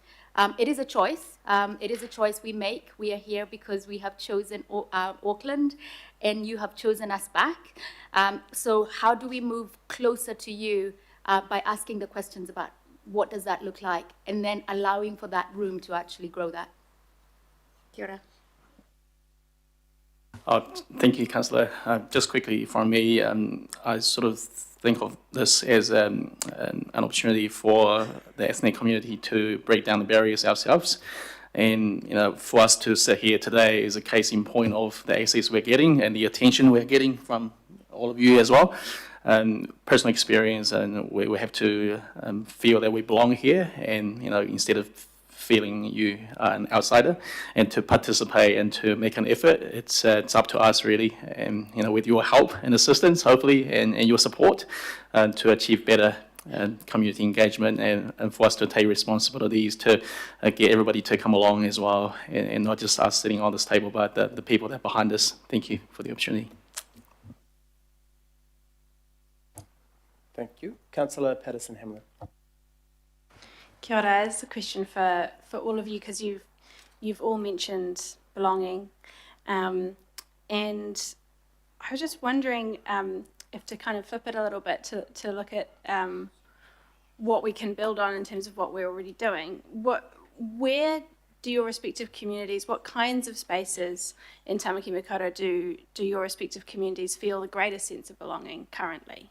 It is a choice. It is a choice we make. We are here because we have chosen Auckland, and you have chosen us back. So how do we move closer to you by asking the questions about what does that look like, and then allowing for that room to actually grow that? Kia ora. Thank you, Councillor. Just quickly from me, I sort of think of this as an opportunity for the ethnic community to break down the barriers ourselves. And, for us to sit here today is a case in point of the access we're getting and the attention we're getting from all of you as well. personal experience, and we have to feel that we belong here, and instead of feeling you are an outsider, and to participate and to make an effort, it's up to us really, and with your help and assistance, hopefully, and your support, to achieve better community engagement, and for us to take responsibilities to get everybody to come along as well, and not just us sitting on this table, but the people that are behind us. Thank you for the opportunity. Thank you. Councillor Patterson-Hamlin. Kia ora. It's a question for all of you, because you've all mentioned belonging, and I was just wondering if to kind of flip it a little bit to look at what we can build on in terms of what we're already doing. Where do your respective communities, what kinds of spaces in Tamaki Makaurau do your respective communities feel the greatest sense of belonging currently?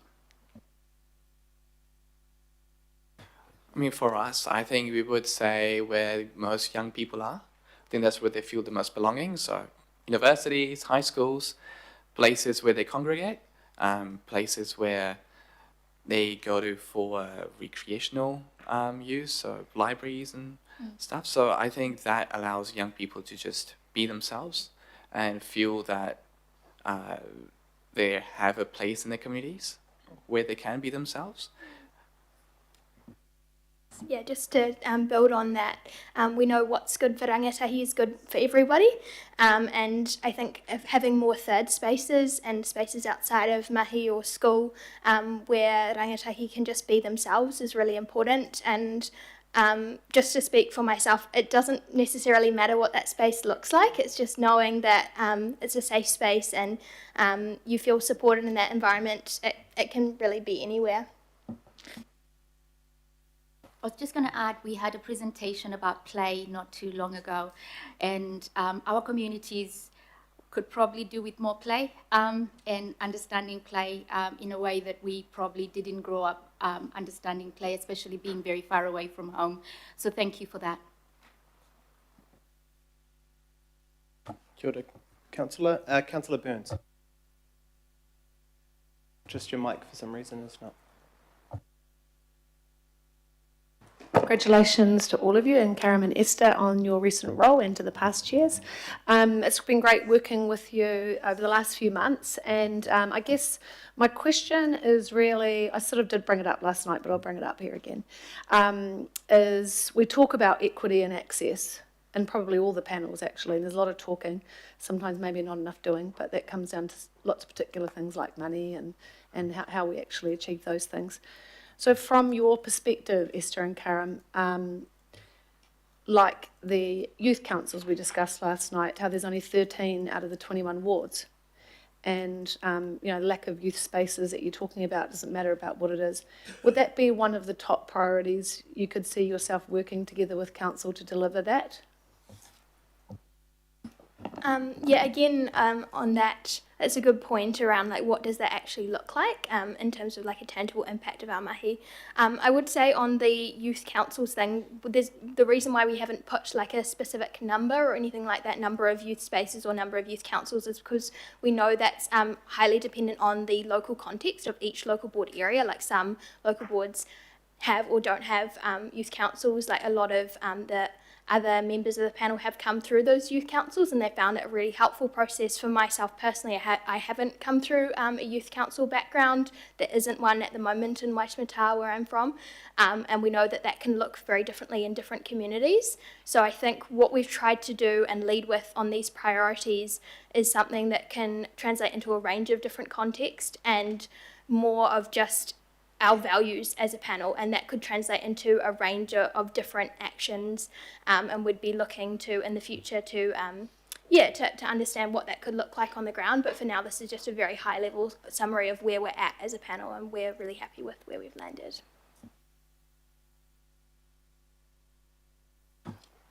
I mean, for us, I think we would say where most young people are. I think that's where they feel the most belonging. So universities, high schools, places where they congregate, places where they go to for recreational use, so libraries and stuff. So I think that allows young people to just be themselves and feel that they have a place in their communities where they can be themselves. Yeah, just to build on that, we know what's good for rangatahi is good for everybody, and I think if having more third spaces and spaces outside of mahi or school where rangatahi can just be themselves is really important. And just to speak for myself, it doesn't necessarily matter what that space looks like. It's just knowing that it's a safe space and you feel supported in that environment. It can really be anywhere. I was just going to add, we had a presentation about play not too long ago, and our communities could probably do with more play and understanding play in a way that we probably didn't grow up understanding play, especially being very far away from home. So thank you for that. Kia ora, Councillor. Councillor Burns. Just your mic for some reason is not. Congratulations to all of you, and Karam and Esther, on your recent role and to the past chairs. It's been great working with you over the last few months, and I guess my question is really, I sort of did bring it up last night, but I'll bring it up here again, is we talk about equity and access, and probably all the panels actually, and there's a lot of talking, sometimes maybe not enough doing, but that comes down to lots of particular things like money and how we actually achieve those things. So from your perspective, Esther and Karam, like the youth councils we discussed last night, how there's only 13 out of the 21 wards, and lack of youth spaces that you're talking about, doesn't matter about what it is. Would that be one of the top priorities you could see yourself working together with council to deliver that? On that, it's a good point around like what does that actually look like in terms of like a tangible impact of our mahi. I would say on the youth councils thing, there's the reason why we haven't put like a specific number or anything like that, number of youth spaces or number of youth councils, is because we know that's highly dependent on the local context of each local board area. Like some local boards have or don't have youth councils. Like a lot of the other members of the panel have come through those youth councils, and they found it a really helpful process. For myself personally, I haven't come through a youth council background. There isn't one at the moment in Waitemata where I'm from, and we know that that can look very differently in different communities. So I think what we've tried to do and lead with on these priorities is something that can translate into a range of different contexts and more of just our values as a panel, and that could translate into a range of different actions, and we'd be looking to in the future to understand what that could look like on the ground. But for now, this is just a very high level summary of where we're at as a panel, and we're really happy with where we've landed.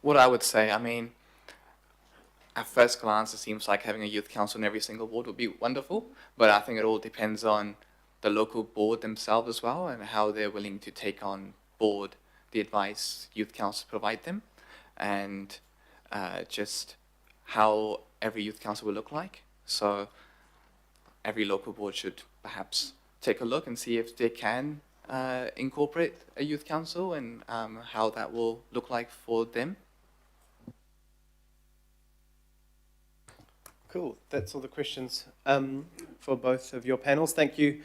What I would say, I mean, at first glance, it seems like having a youth council in every single ward would be wonderful, but I think it all depends on the local board themselves as well, and how they're willing to take on board the advice youth councils provide them, and just how every youth council will look like. So every local board should perhaps take a look and see if they can incorporate a youth council and how that will look like for them. Cool. That's all the questions for both of your panels. Thank you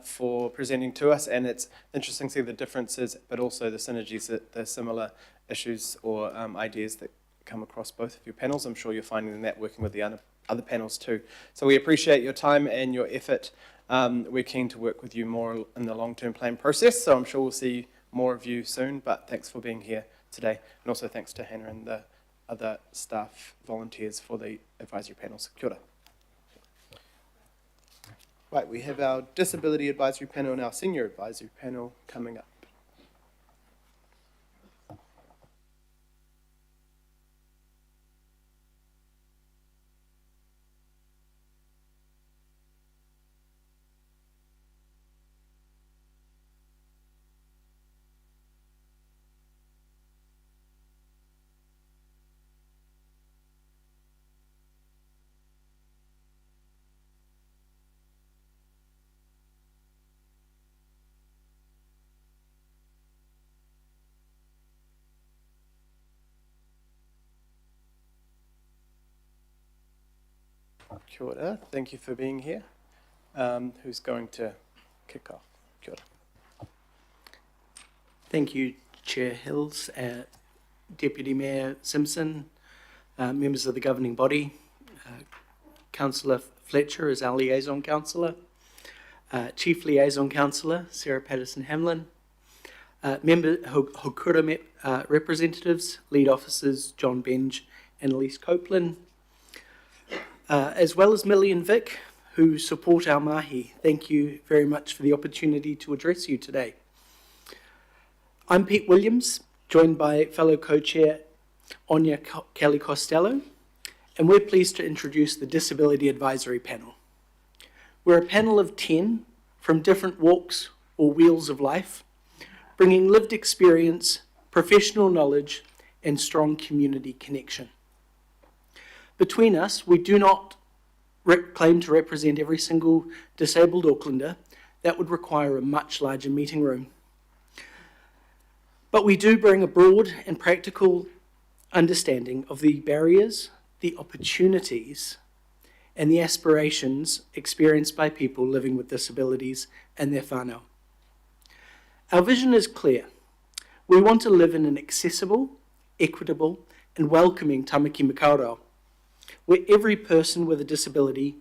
for presenting to us, and it's interesting to see the differences, but also the synergies, that the similar issues or ideas that come across both of your panels. I'm sure you're finding that working with the other panels too. So we appreciate your time and your effort. We're keen to work with you more in the long-term plan process, so I'm sure we'll see more of you soon, but thanks for being here today. And also thanks to Hannah and the other staff volunteers for the advisory panels. Kia ora. Right, we have our disability advisory panel and our senior advisory panel coming up. Kia ora. Thank you for being here. Who's going to kick off? Kia ora. Thank you, Chair Hills, Deputy Mayor Simpson, members of the governing body. Councillor Fletcher is our liaison councillor. Chief liaison councillor Sarah Patterson-Hamlin. Member Hokura representatives, lead officers John Benge and Elise Copeland. As well as Millie and Vic, who support our mahi. Thank you very much for the opportunity to address you today. I'm Pete Williams, joined by fellow co-chair Anya Kelly Costello, and we're pleased to introduce the Disability Advisory Panel. We're a panel of 10 from different walks or wheels of life, bringing lived experience, professional knowledge, and strong community connection. Between us, we do not claim to represent every single disabled Aucklander. That would require a much larger meeting room. But we do bring a broad and practical understanding of the barriers, the opportunities, and the aspirations experienced by people living with disabilities and their whānau. Our vision is clear. We want to live in an accessible, equitable, and welcoming tamaki makaurau, where every person with a disability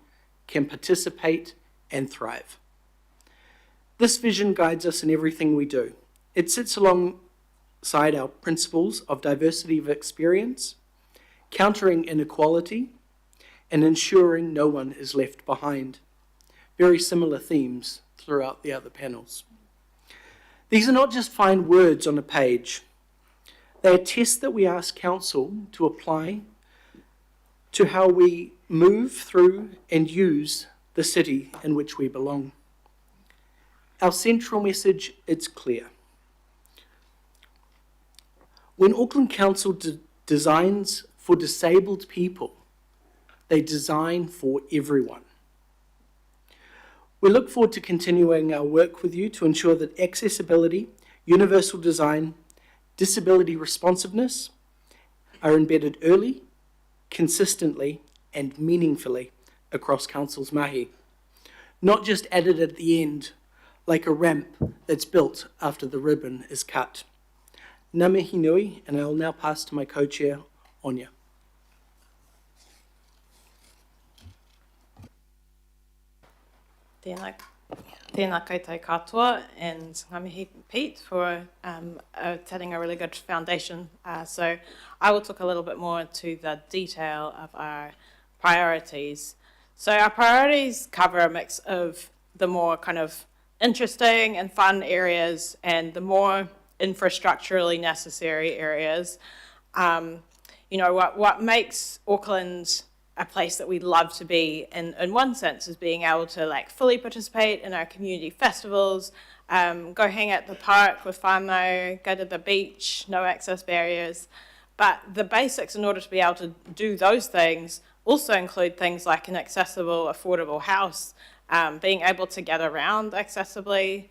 can participate and thrive. This vision guides us in everything we do. It sits alongside our principles of diversity of experience, countering inequality, and ensuring no one is left behind. Very similar themes throughout the other panels. These are not just fine words on a page. They are tests that we ask Council to apply to how we move through and use the city in which we belong. Our central message is clear. When Auckland Council designs for disabled people, they design for everyone. We look forward to continuing our work with you to ensure that accessibility, universal design, disability responsiveness are embedded early, consistently, and meaningfully across Council's mahi, not just added at the end like a ramp that's built after the ribbon is cut. Ngā mihi nui, and I will now pass to my co-chair, Anya. Tēnā koutou katoa, and ngā mihi Pete for setting a really good foundation. So I will talk a little bit more to the detail of our priorities. So our priorities cover a mix of the more kind of interesting and fun areas and the more infrastructurally necessary areas. You know, what makes Auckland a place that we love to be in one sense is being able to like fully participate in our community festivals, go hang at the park with whānau, go to the beach, no access barriers. But the basics in order to be able to do those things also include things like an accessible, affordable house, being able to get around accessibly,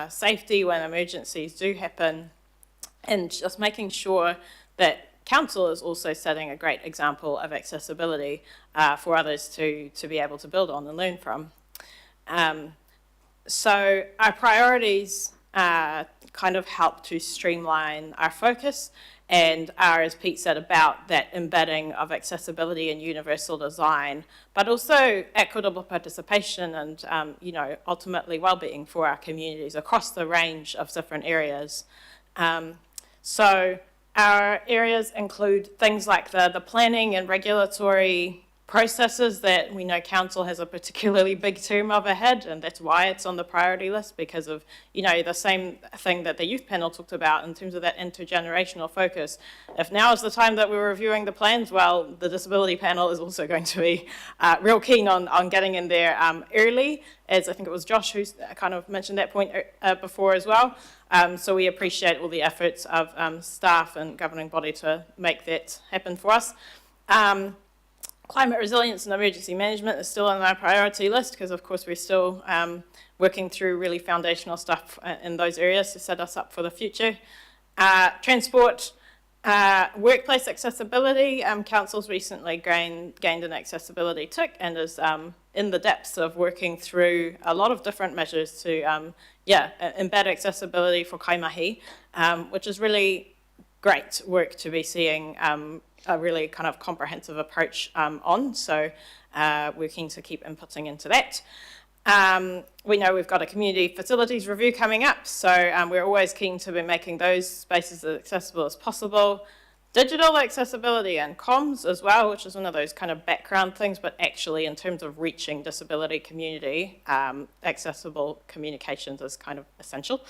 safety when emergencies do happen, and just making sure that council is also setting a great example of accessibility for others to be able to build on and learn from. So our priorities kind of help to streamline our focus and are, as Pete said, about that embedding of accessibility and universal design, but also equitable participation and, ultimately well-being for our communities across the range of different areas. So our areas include things like the planning and regulatory processes that we know council has a particularly big term of ahead, and that's why it's on the priority list, because of the same thing that the youth panel talked about in terms of that intergenerational focus. If now is the time that we're reviewing the plans, well, the disability panel is also going to be real keen on getting in there early, as I think it was Josh who kind of mentioned that point before as well. So we appreciate all the efforts of staff and governing body to make that happen for us. Climate resilience and emergency management is still on our priority list because, of course, we're still working through really foundational stuff in those areas to set us up for the future. Transport, workplace accessibility. Council's recently gained an accessibility tick and is in the depths of working through a lot of different measures to embed accessibility for kaimahi, which is really great work to be seeing a really kind of comprehensive approach on. So we're keen to keep inputting into that. We know we've got a community facilities review coming up, so we're always keen to be making those spaces as accessible as possible. Digital accessibility and comms as well, which is one of those kind of background things, but actually in terms of reaching disability community, accessible communications is kind of essential.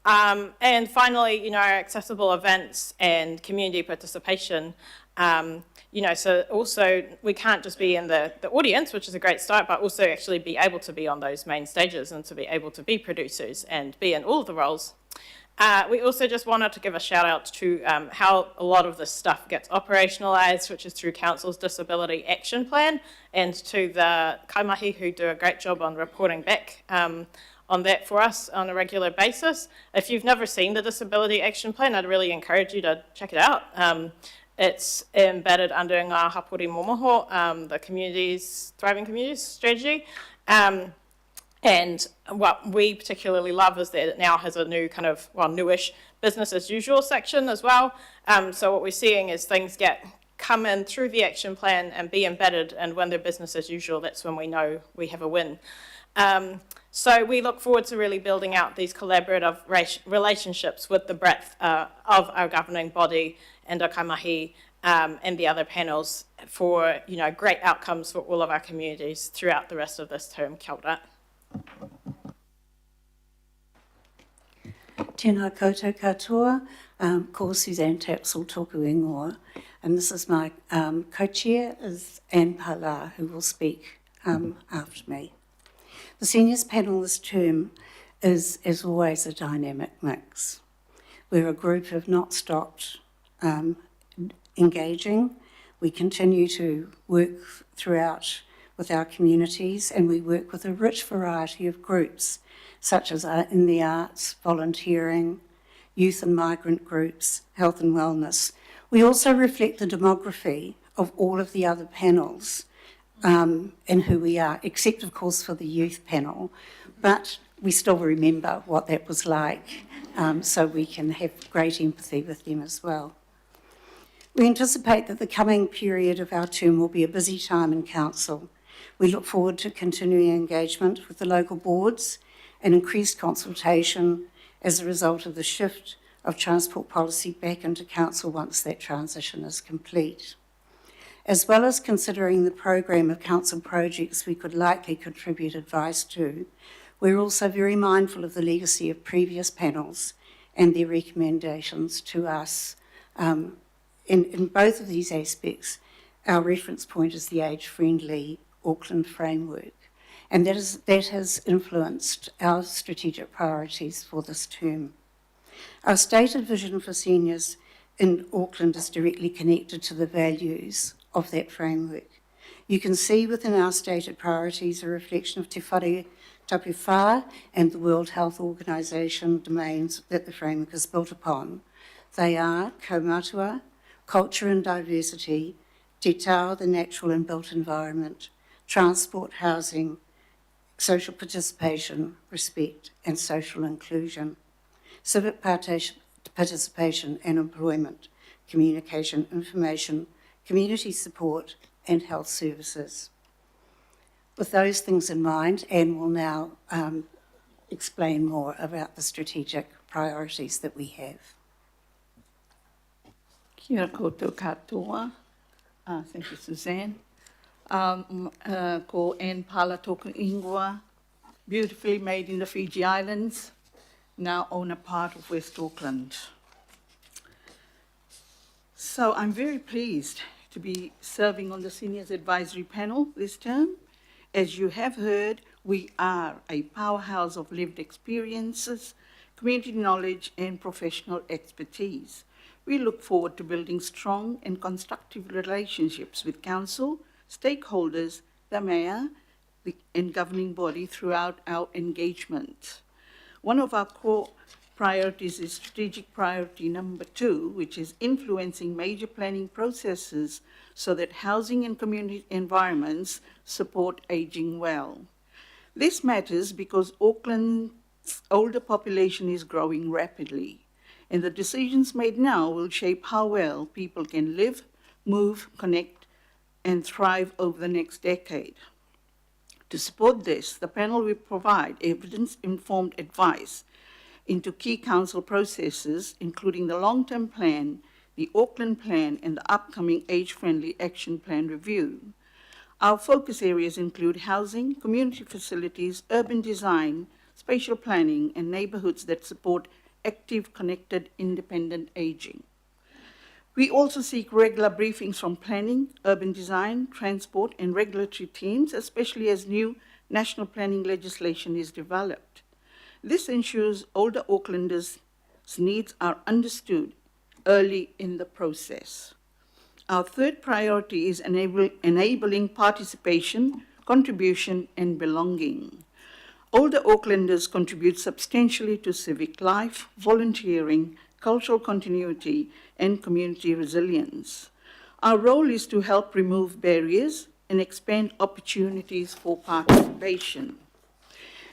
And finally, our accessible events and community participation. So also we can't just be in the audience, which is a great start, but also actually be able to be on those main stages and to be able to be producers and be in all of the roles. We also just wanted to give a shout out to how a lot of this stuff gets operationalised, which is through Council's Disability Action Plan, and to the kaimahi who do a great job on reporting back on that for us on a regular basis. If you've never seen the Disability Action Plan, I'd really encourage you to check it out. It's embedded under Ngā Hapori Momoho, the Thriving Communities strategy. And what we particularly love is that it now has a new kind of, newish business as usual section as well. So what we're seeing is things come in through the action plan and be embedded, and when they're business as usual, that's when we know we have a win. So we look forward to really building out these collaborative relationships with the breadth of our governing body and our kaimahi and the other panels for great outcomes for all of our communities throughout the rest of this term. Kia ora. Tēnā koutou katoa, ko Suzanne Tapsell tōku ingoa, and this is my co-chair is Anne Pala, who will speak after me. The seniors panel this term is, as always, a dynamic mix. We're a group who have not stopped engaging. We continue to work throughout with our communities, and we work with a rich variety of groups, such as in the arts, volunteering, youth and migrant groups, health and wellness. We also reflect the demography of all of the other panels and who we are, except of course for the youth panel, but we still remember what that was like, so we can have great empathy with them as well. We anticipate that the coming period of our term will be a busy time in council. We look forward to continuing engagement with the local boards and increased consultation as a result of the shift of transport policy back into council once that transition is complete. As well as considering the program of council projects we could likely contribute advice to, we're also very mindful of the legacy of previous panels and their recommendations to us. In both of these aspects, our reference point is the age-friendly Auckland framework, and that has influenced our strategic priorities for this term. Our stated vision for seniors in Auckland is directly connected to the values of that framework. You can see within our stated priorities a reflection of Te Whare Tapu Whā and the World Health Organization domains that the framework is built upon. They are kaumatua, culture and diversity, te tau, the natural and built environment, transport, housing, social participation, respect and social inclusion, civic participation and employment, communication, information, community support and health services. With those things in mind, Anne will now explain more about the strategic priorities that we have. Kia koutou katoa. Thank you, Suzanne. Ko Anne Pala tōku ingoa, beautifully made in the Fiji Islands, now own a part of West Auckland. So I'm very pleased to be serving on the Seniors Advisory Panel this term. As you have heard, we are a powerhouse of lived experiences, community knowledge and professional expertise. We look forward to building strong and constructive relationships with Council, stakeholders, the Mayor, and governing body throughout our engagement. One of our core priorities is strategic priority number 2, which is influencing major planning processes so that housing and community environments support aging well. This matters because Auckland's older population is growing rapidly, and the decisions made now will shape how well people can live, move, connect, and thrive over the next decade. To support this, the panel will provide evidence-informed advice into key council processes, including the long-term plan, the Auckland Plan, and the upcoming Age-Friendly Action Plan review. Our focus areas include housing, community facilities, urban design, spatial planning, and neighbourhoods that support active, connected, independent ageing. We also seek regular briefings from planning, urban design, transport, and regulatory teams, especially as new national planning legislation is developed. This ensures older Aucklanders' needs are understood early in the process. Our third priority is enabling participation, contribution, and belonging. Older Aucklanders contribute substantially to civic life, volunteering, cultural continuity, and community resilience. Our role is to help remove barriers and expand opportunities for participation.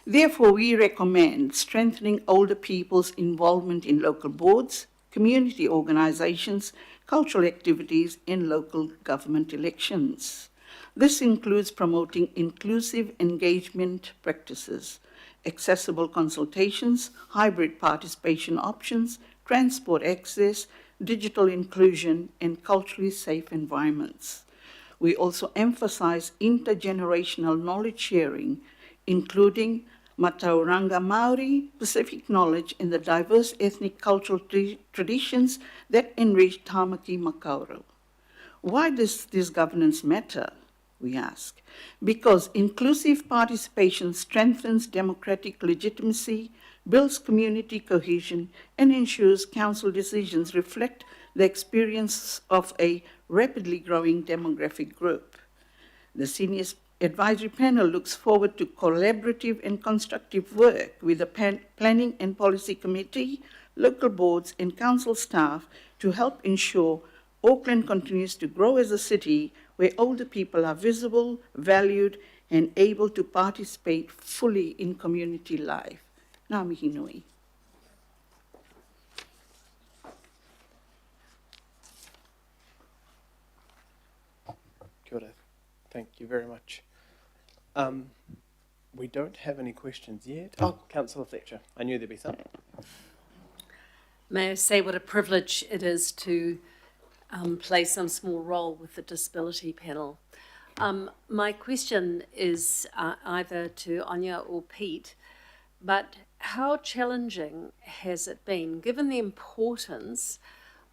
Therefore, we recommend strengthening older people's involvement in local boards, community organizations, cultural activities, and local government elections. This includes promoting inclusive engagement practices, accessible consultations, hybrid participation options, transport access, digital inclusion, and culturally safe environments. We also emphasize intergenerational knowledge sharing, including Matauranga Māori, Pacific knowledge, and the diverse ethnic cultural traditions that enrich Tāmaki Makaurau. Why does this governance matter, we ask? Because inclusive participation strengthens democratic legitimacy, builds community cohesion, and ensures council decisions reflect the experience of a rapidly growing demographic group. The Seniors Advisory Panel looks forward to collaborative and constructive work with the Planning and Policy Committee, local boards, and council staff to help ensure Auckland continues to grow as a city where older people are visible, valued, and able to participate fully in community life. Ngā mihi nui. Kia ora. Thank you very much. We don't have any questions yet. Oh, Councillor Fletcher. I knew there'd be some. May I say what a privilege it is to play some small role with the Disability Panel. My question is either to Anya or Pete, but how challenging has it been, given the importance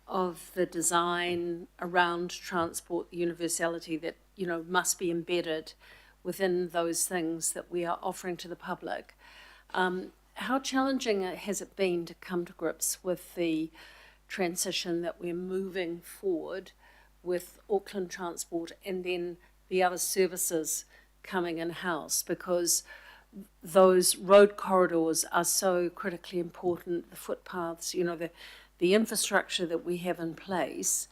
of the design around transport, the universality that, you know, must be embedded within those things that we are offering to the public? How challenging has it been to come to grips with the transition that we're moving forward with Auckland Transport and then the other services coming in-house, because those road corridors are so critically important, the footpaths, you know, the infrastructure that we have in place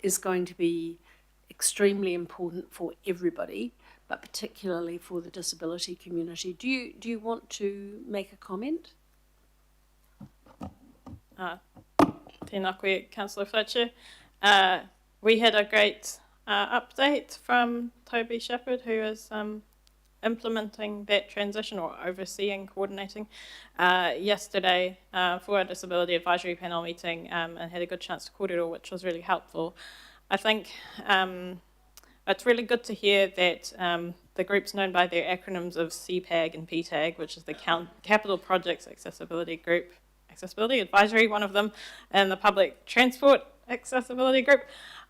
is going to be extremely important for everybody, but particularly for the disability community. Do you want to make a comment? Tēnā koe, Councillor Fletcher. We had a great update from Toby Shepherd, who is implementing that transition or overseeing, coordinating, yesterday for a disability advisory panel meeting, and had a good chance to kōrero, which was really helpful. I think it's really good to hear that the group's known by their acronyms of CPAG and PTAG, which is the Capital Projects Accessibility Group, Accessibility Advisory, one of them, and the Public Transport Accessibility Group,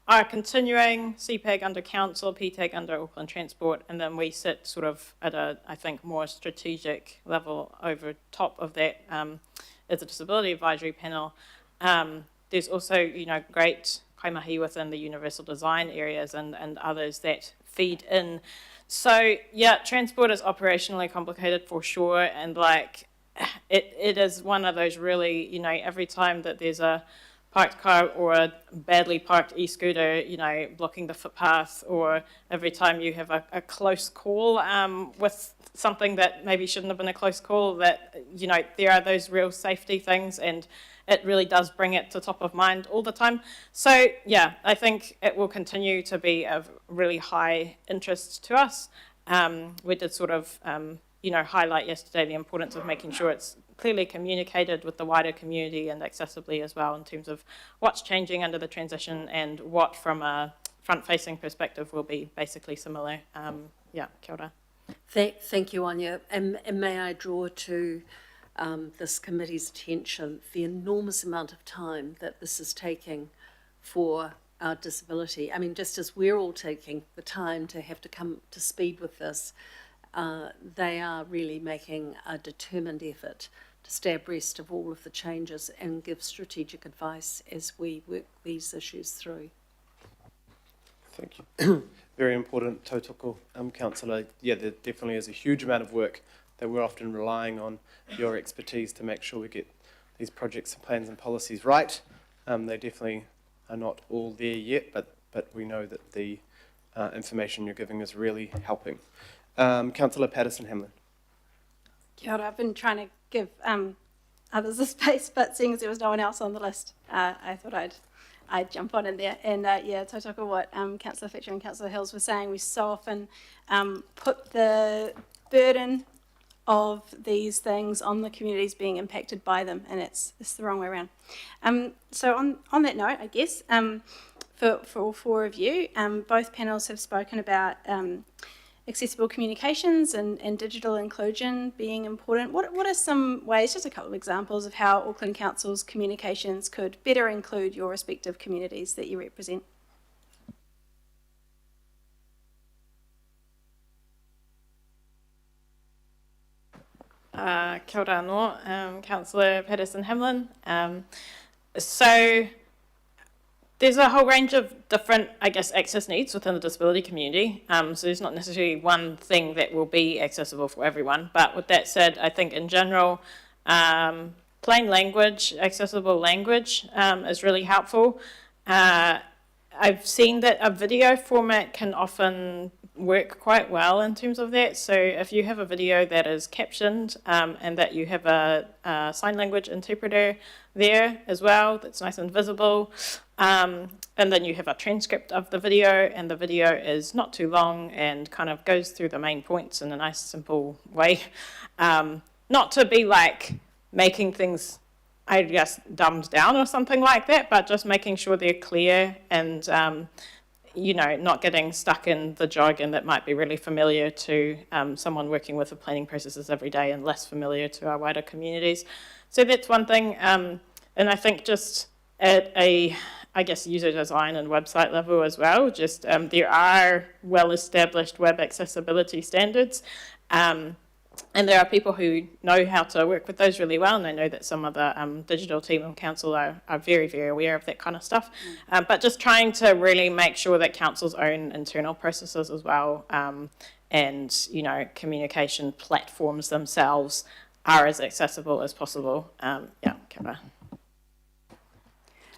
are continuing, CPAG under Council, PTAG under Auckland Transport, and then we sit sort of at a, I think, more strategic level over top of that as a Disability Advisory Panel. There's also, you know, great kaimahi within the universal design areas and others that feed in. So, yeah, transport is operationally complicated for sure, and like, it is one of those really, you know, every time that there's a parked car or a badly parked e-scooter, you know, blocking the footpath, or every time you have a close call with something that maybe shouldn't have been a close call, that, you know, there are those real safety things, and it really does bring it to top of mind all the time. So, yeah, I think it will continue to be of really high interest to us. We did sort of, you know, highlight yesterday the importance of making sure it's clearly communicated with the wider community and accessibly as well, in terms of what's changing under the transition and what from a front-facing perspective will be basically similar. Yeah, kia ora. Thank you, Anya. And may I draw to this committee's attention the enormous amount of time that this is taking for our disability. I mean, just as we're all taking the time to have to come to speed with this, they are really making a determined effort to stay abreast of all of the changes and give strategic advice as we work these issues through. Thank you. Very important tautoko, Councillor. Yeah, there definitely is a huge amount of work that we're often relying on your expertise to make sure we get these projects and plans and policies right. They definitely are not all there yet, but we know that the information you're giving is really helping. Councillor Patterson-Hamlin. Kia ora. I've been trying to give others a space, but seeing as there was no one else on the list, I thought I'd jump on in there. And yeah, tautoko what Councillor Fletcher and Councillor Hills were saying, we so often put the burden of these things on the communities being impacted by them, and it's the wrong way around. So on that note, I guess, for all four of you, both panels have spoken about accessible communications and digital inclusion being important. What are some ways, just a couple of examples of how Auckland Council's communications could better include your respective communities that you represent? Kia ora anō, Councillor Patterson-Hamlin. So there's a whole range of different, I guess, access needs within the disability community. So there's not necessarily one thing that will be accessible for everyone. But with that said, I think in general, plain language, accessible language is really helpful. I've seen that a video format can often work quite well in terms of that. So if you have a video that is captioned and that you have a sign language interpreter there as well, that's nice and visible, and then you have a transcript of the video, and the video is not too long and kind of goes through the main points in a nice simple way. Not to be like making things, I guess, dumbed down or something like that, but just making sure they're clear and you know, not getting stuck in the jargon that might be really familiar to someone working with the planning processes every day and less familiar to our wider communities. So that's one thing. And I think just at a, I guess, user design and website level as well, just there are well-established web accessibility standards. And there are people who know how to work with those really well, and I know that some of the digital team and council are very, very aware of that kind of stuff. But just trying to really make sure that council's own internal processes as well, and, you know, communication platforms themselves are as accessible as possible. Yeah, kia ora.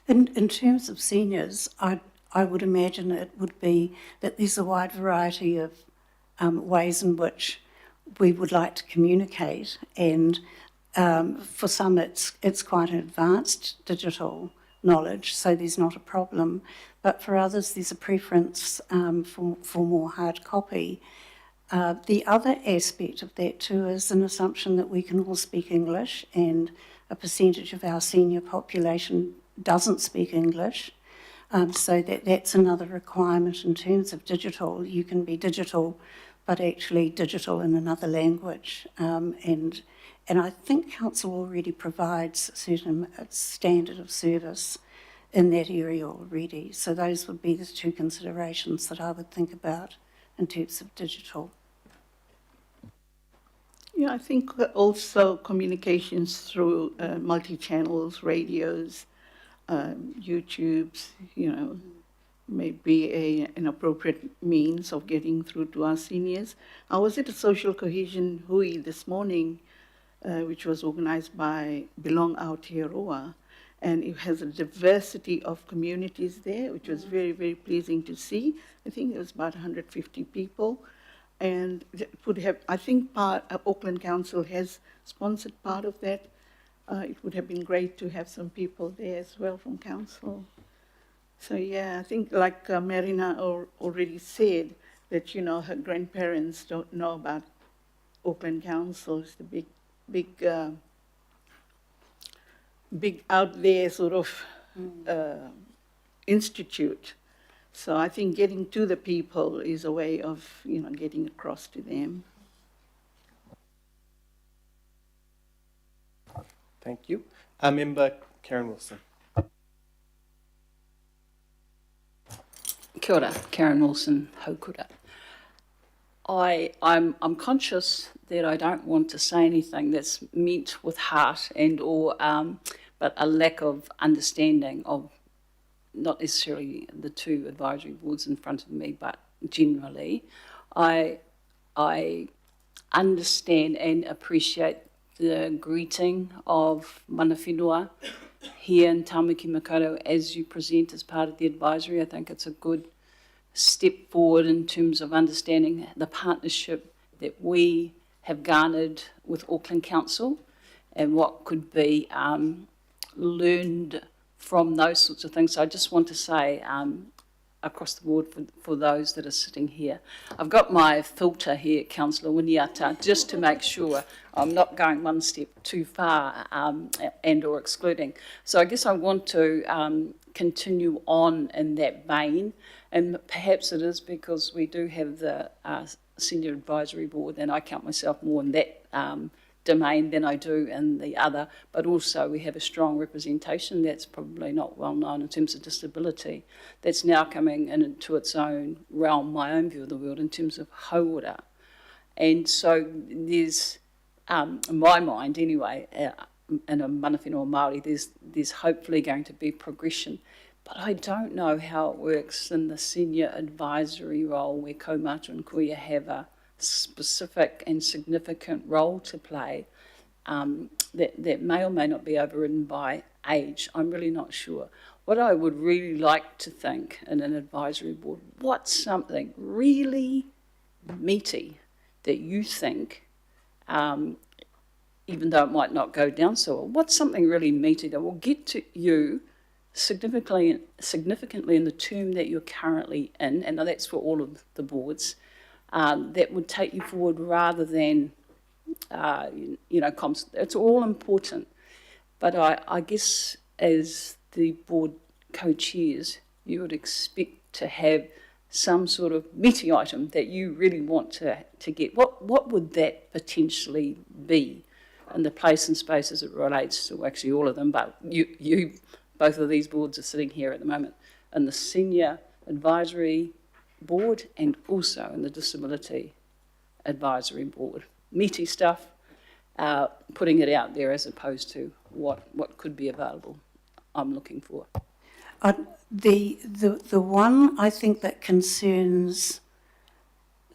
In terms of seniors, I would imagine it would be that there's a wide variety of ways in which we would like to communicate, and for some it's quite an advanced digital knowledge, so there's not a problem. But for others, there's a preference for more hard copy. The other aspect of that too is an assumption that we can all speak English, and a percentage of our senior population doesn't speak English. So that's another requirement in terms of digital. You can be digital, but actually digital in another language. And I think council already provides a certain standard of service in that area already. So those would be the two considerations that I would think about in terms of digital. Yeah, I think also communications through multi-channels, radios, YouTubes, you know, may be an appropriate means of getting through to our seniors. I was at a social cohesion hui this morning, which was organized by Belong Aotearoa, and it has a diversity of communities there, which was very, very pleasing to see. I think it was about 150 people, and it would have, I think Auckland Council has sponsored part of that. It would have been great to have some people there as well from council. So yeah, I think like Marina already said, that, you know, her grandparents don't know about Auckland Council. It's the big out there sort of institute. So I think getting to the people is a way of, you know, getting across to them. Thank you. Member Karen Wilson. Kia ora, Karen Wilson, Haukura. I'm conscious that I don't want to say anything that's meant with heart and or but a lack of understanding of not necessarily the two advisory boards in front of me, but generally, I understand and appreciate the greeting of mana whenua here in Tāmaki Makaurau as you present as part of the advisory. I think it's a good step forward in terms of understanding the partnership that we have garnered with Auckland Council and what could be learned from those sorts of things. So I just want to say across the board for those that are sitting here. I've got my filter here, Councillor Winiata, just to make sure I'm not going one step too far and or excluding. So I guess I want to continue on in that vein, and perhaps it is because we do have the Senior Advisory Board, and I count myself more in that domain than I do in the other, but also we have a strong representation that's probably not well known in terms of disability that's now coming into its own realm, my own view of the world, in terms of hauora. And so there's, in my mind anyway, in a mana whenua Māori, there's hopefully going to be progression. But I don't know how it works in the senior advisory role where kaumātua and kuia have a specific and significant role to play that may or may not be overridden by age. I'm really not sure. What I would really like to think in an advisory board, what's something really meaty that you think, even though it might not go down so well, what's something really meaty that will get to you significantly in the term that you're currently in, and that's for all of the boards, that would take you forward rather than, it's all important. But I guess as the board co-chairs, you would expect to have some sort of meaty item that you really want to get. What would that potentially be in the place and space as it relates to actually all of them, but you both of these boards are sitting here at the moment, in the Senior Advisory Board and also in the Disability Advisory Board. meaty stuff, putting it out there as opposed to what could be available, I'm looking for. The one I think that concerns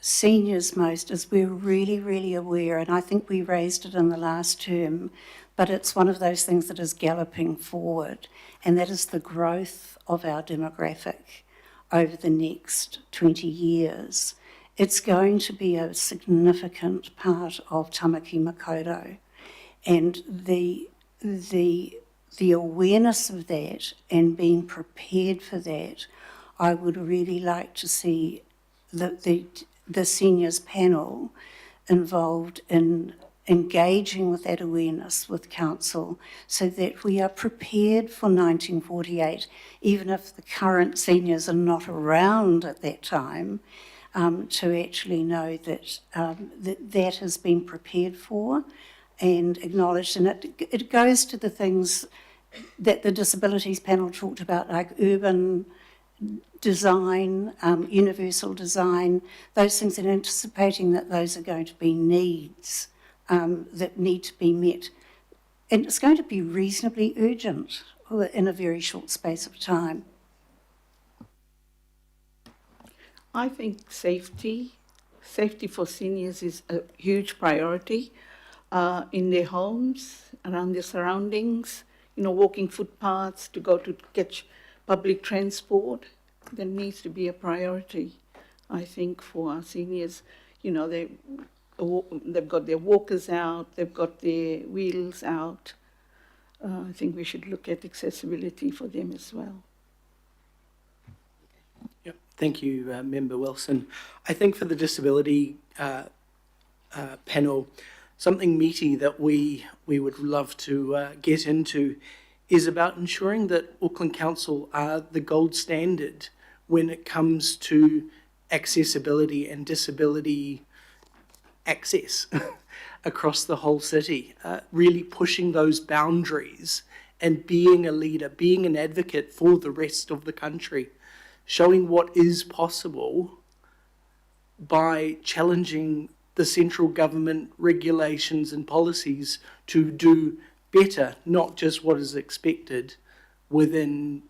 seniors most is we're really, really aware, and I think we raised it in the last term, but it's one of those things that is galloping forward, and that is the growth of our demographic over the next 20 years. It's going to be a significant part of Tamaki Makaurau, and the awareness of that and being prepared for that, I would really like to see the seniors panel involved in engaging with that awareness with council so that we are prepared for 1948, even if the current seniors are not around at that time, to actually know that that has been prepared for and acknowledged. And it goes to the things that the disabilities panel talked about, like urban design, universal design, those things, and anticipating that those are going to be needs that need to be met. And it's going to be reasonably urgent in a very short space of time. I think safety for seniors is a huge priority in their homes, around their surroundings, walking footpaths to go to catch public transport. There needs to be a priority, I think, for our seniors. They've got their walkers out, they've got their wheels out. I think we should look at accessibility for them as well. Yep. Thank you, Member Wilson. I think for the disability panel, something meaty that we would love to get into is about ensuring that Auckland Council are the gold standard when it comes to accessibility and disability access across the whole city, really pushing those boundaries and being a leader, being an advocate for the rest of the country, showing what is possible by challenging the central government regulations and policies to do better, not just what is expected within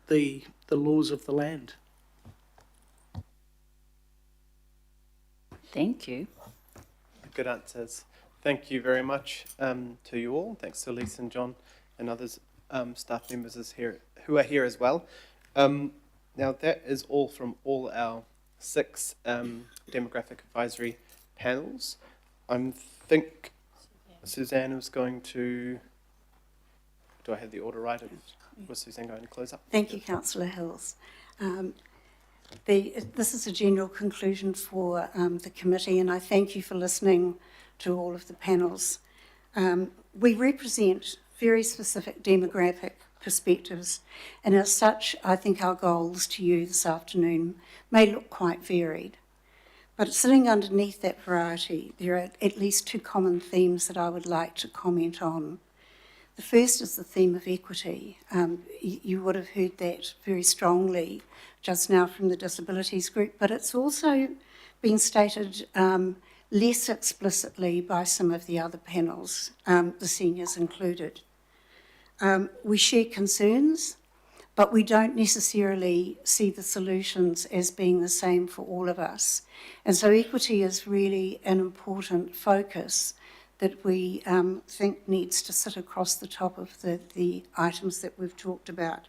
the laws of the land. Thank you. Good answers. Thank you very much to you all. Thanks to Lisa and John and others staff members who are here as well. Now that is all from all our 6 demographic advisory panels. I think Suzanne was going to... Do I have the order right? Was Suzanne going to close up? Thank you, Councillor Hills. This is a general conclusion for the committee, and I thank you for listening to all of the panels. We represent very specific demographic perspectives, and as such, I think our goals to you this afternoon may look quite varied. But sitting underneath that variety, there are at least 2 common themes that I would like to comment on. The first is the theme of equity. You would have heard that very strongly just now from the disabilities group, but it's also been stated less explicitly by some of the other panels, the seniors included. We share concerns, but we don't necessarily see the solutions as being the same for all of us. And so equity is really an important focus that we think needs to sit across the top of the items that we've talked about.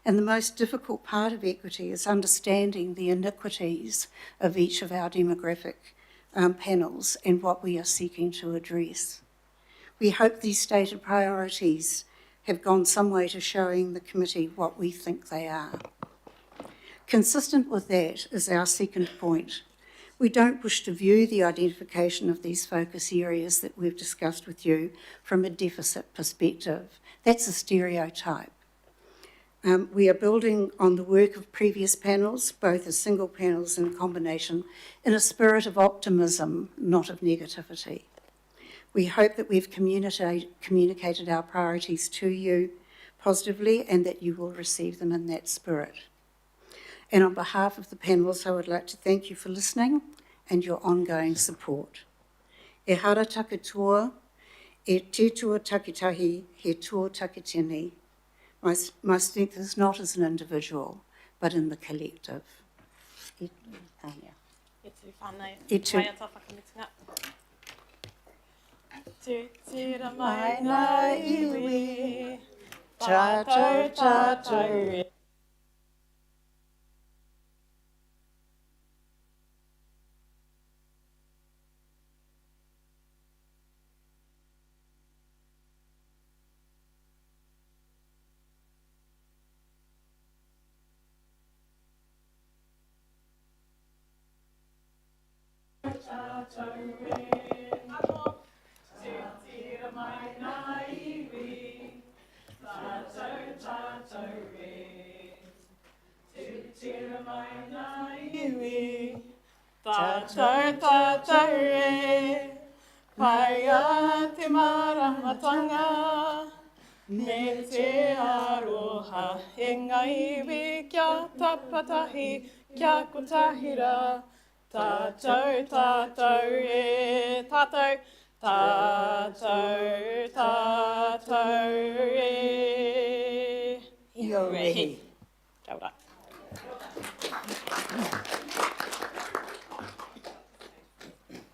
And the most difficult part of equity is understanding the iniquities of each of our demographic panels and what we are seeking to address. We hope these stated priorities have gone some way to showing the committee what we think they are. Consistent with that is our second point. We don't wish to view the identification of these focus areas that we've discussed with you from a deficit perspective. That's a stereotype. We are building on the work of previous panels, both as single panels and in combination, in a spirit of optimism, not of negativity. We hope that we've communicated our priorities to you positively and that you will receive them in that spirit. And on behalf of the panels, I would like to thank you for listening and your ongoing support. E hara taketua, e titua takitahi, he tua takitini. My strength is not as an individual, but in the collective. I tānia. E tū whānei, I tū. mai ata whakamitinga. Tū tira mai ngā iwi, tātou tātou e. Tātou tātou e, pai a te maramatanga, me te aroha, e ngā iwi kia tapatahi, kia kotahira. Tātou tātou e, tātou, tātou tātou e. Ia rehi. Kia ora.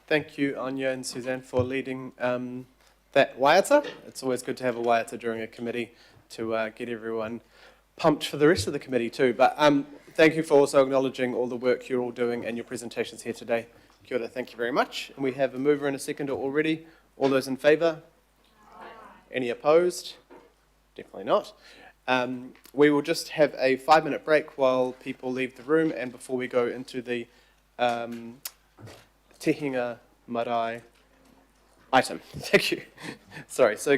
Thank you, Anya and Suzanne, for leading that waiata. It's always good to have a waiata during a committee to get everyone pumped for the rest of the committee too. But thank you for also acknowledging all the work you're all doing and your presentations here today. Kia ora, thank you very much. And we have a mover and a seconder already. All those in favour? Any opposed? Definitely not. We will just have a 5-minute break while people leave the room and before we go into the Tehinga Marae item. Thank you. Sorry. So.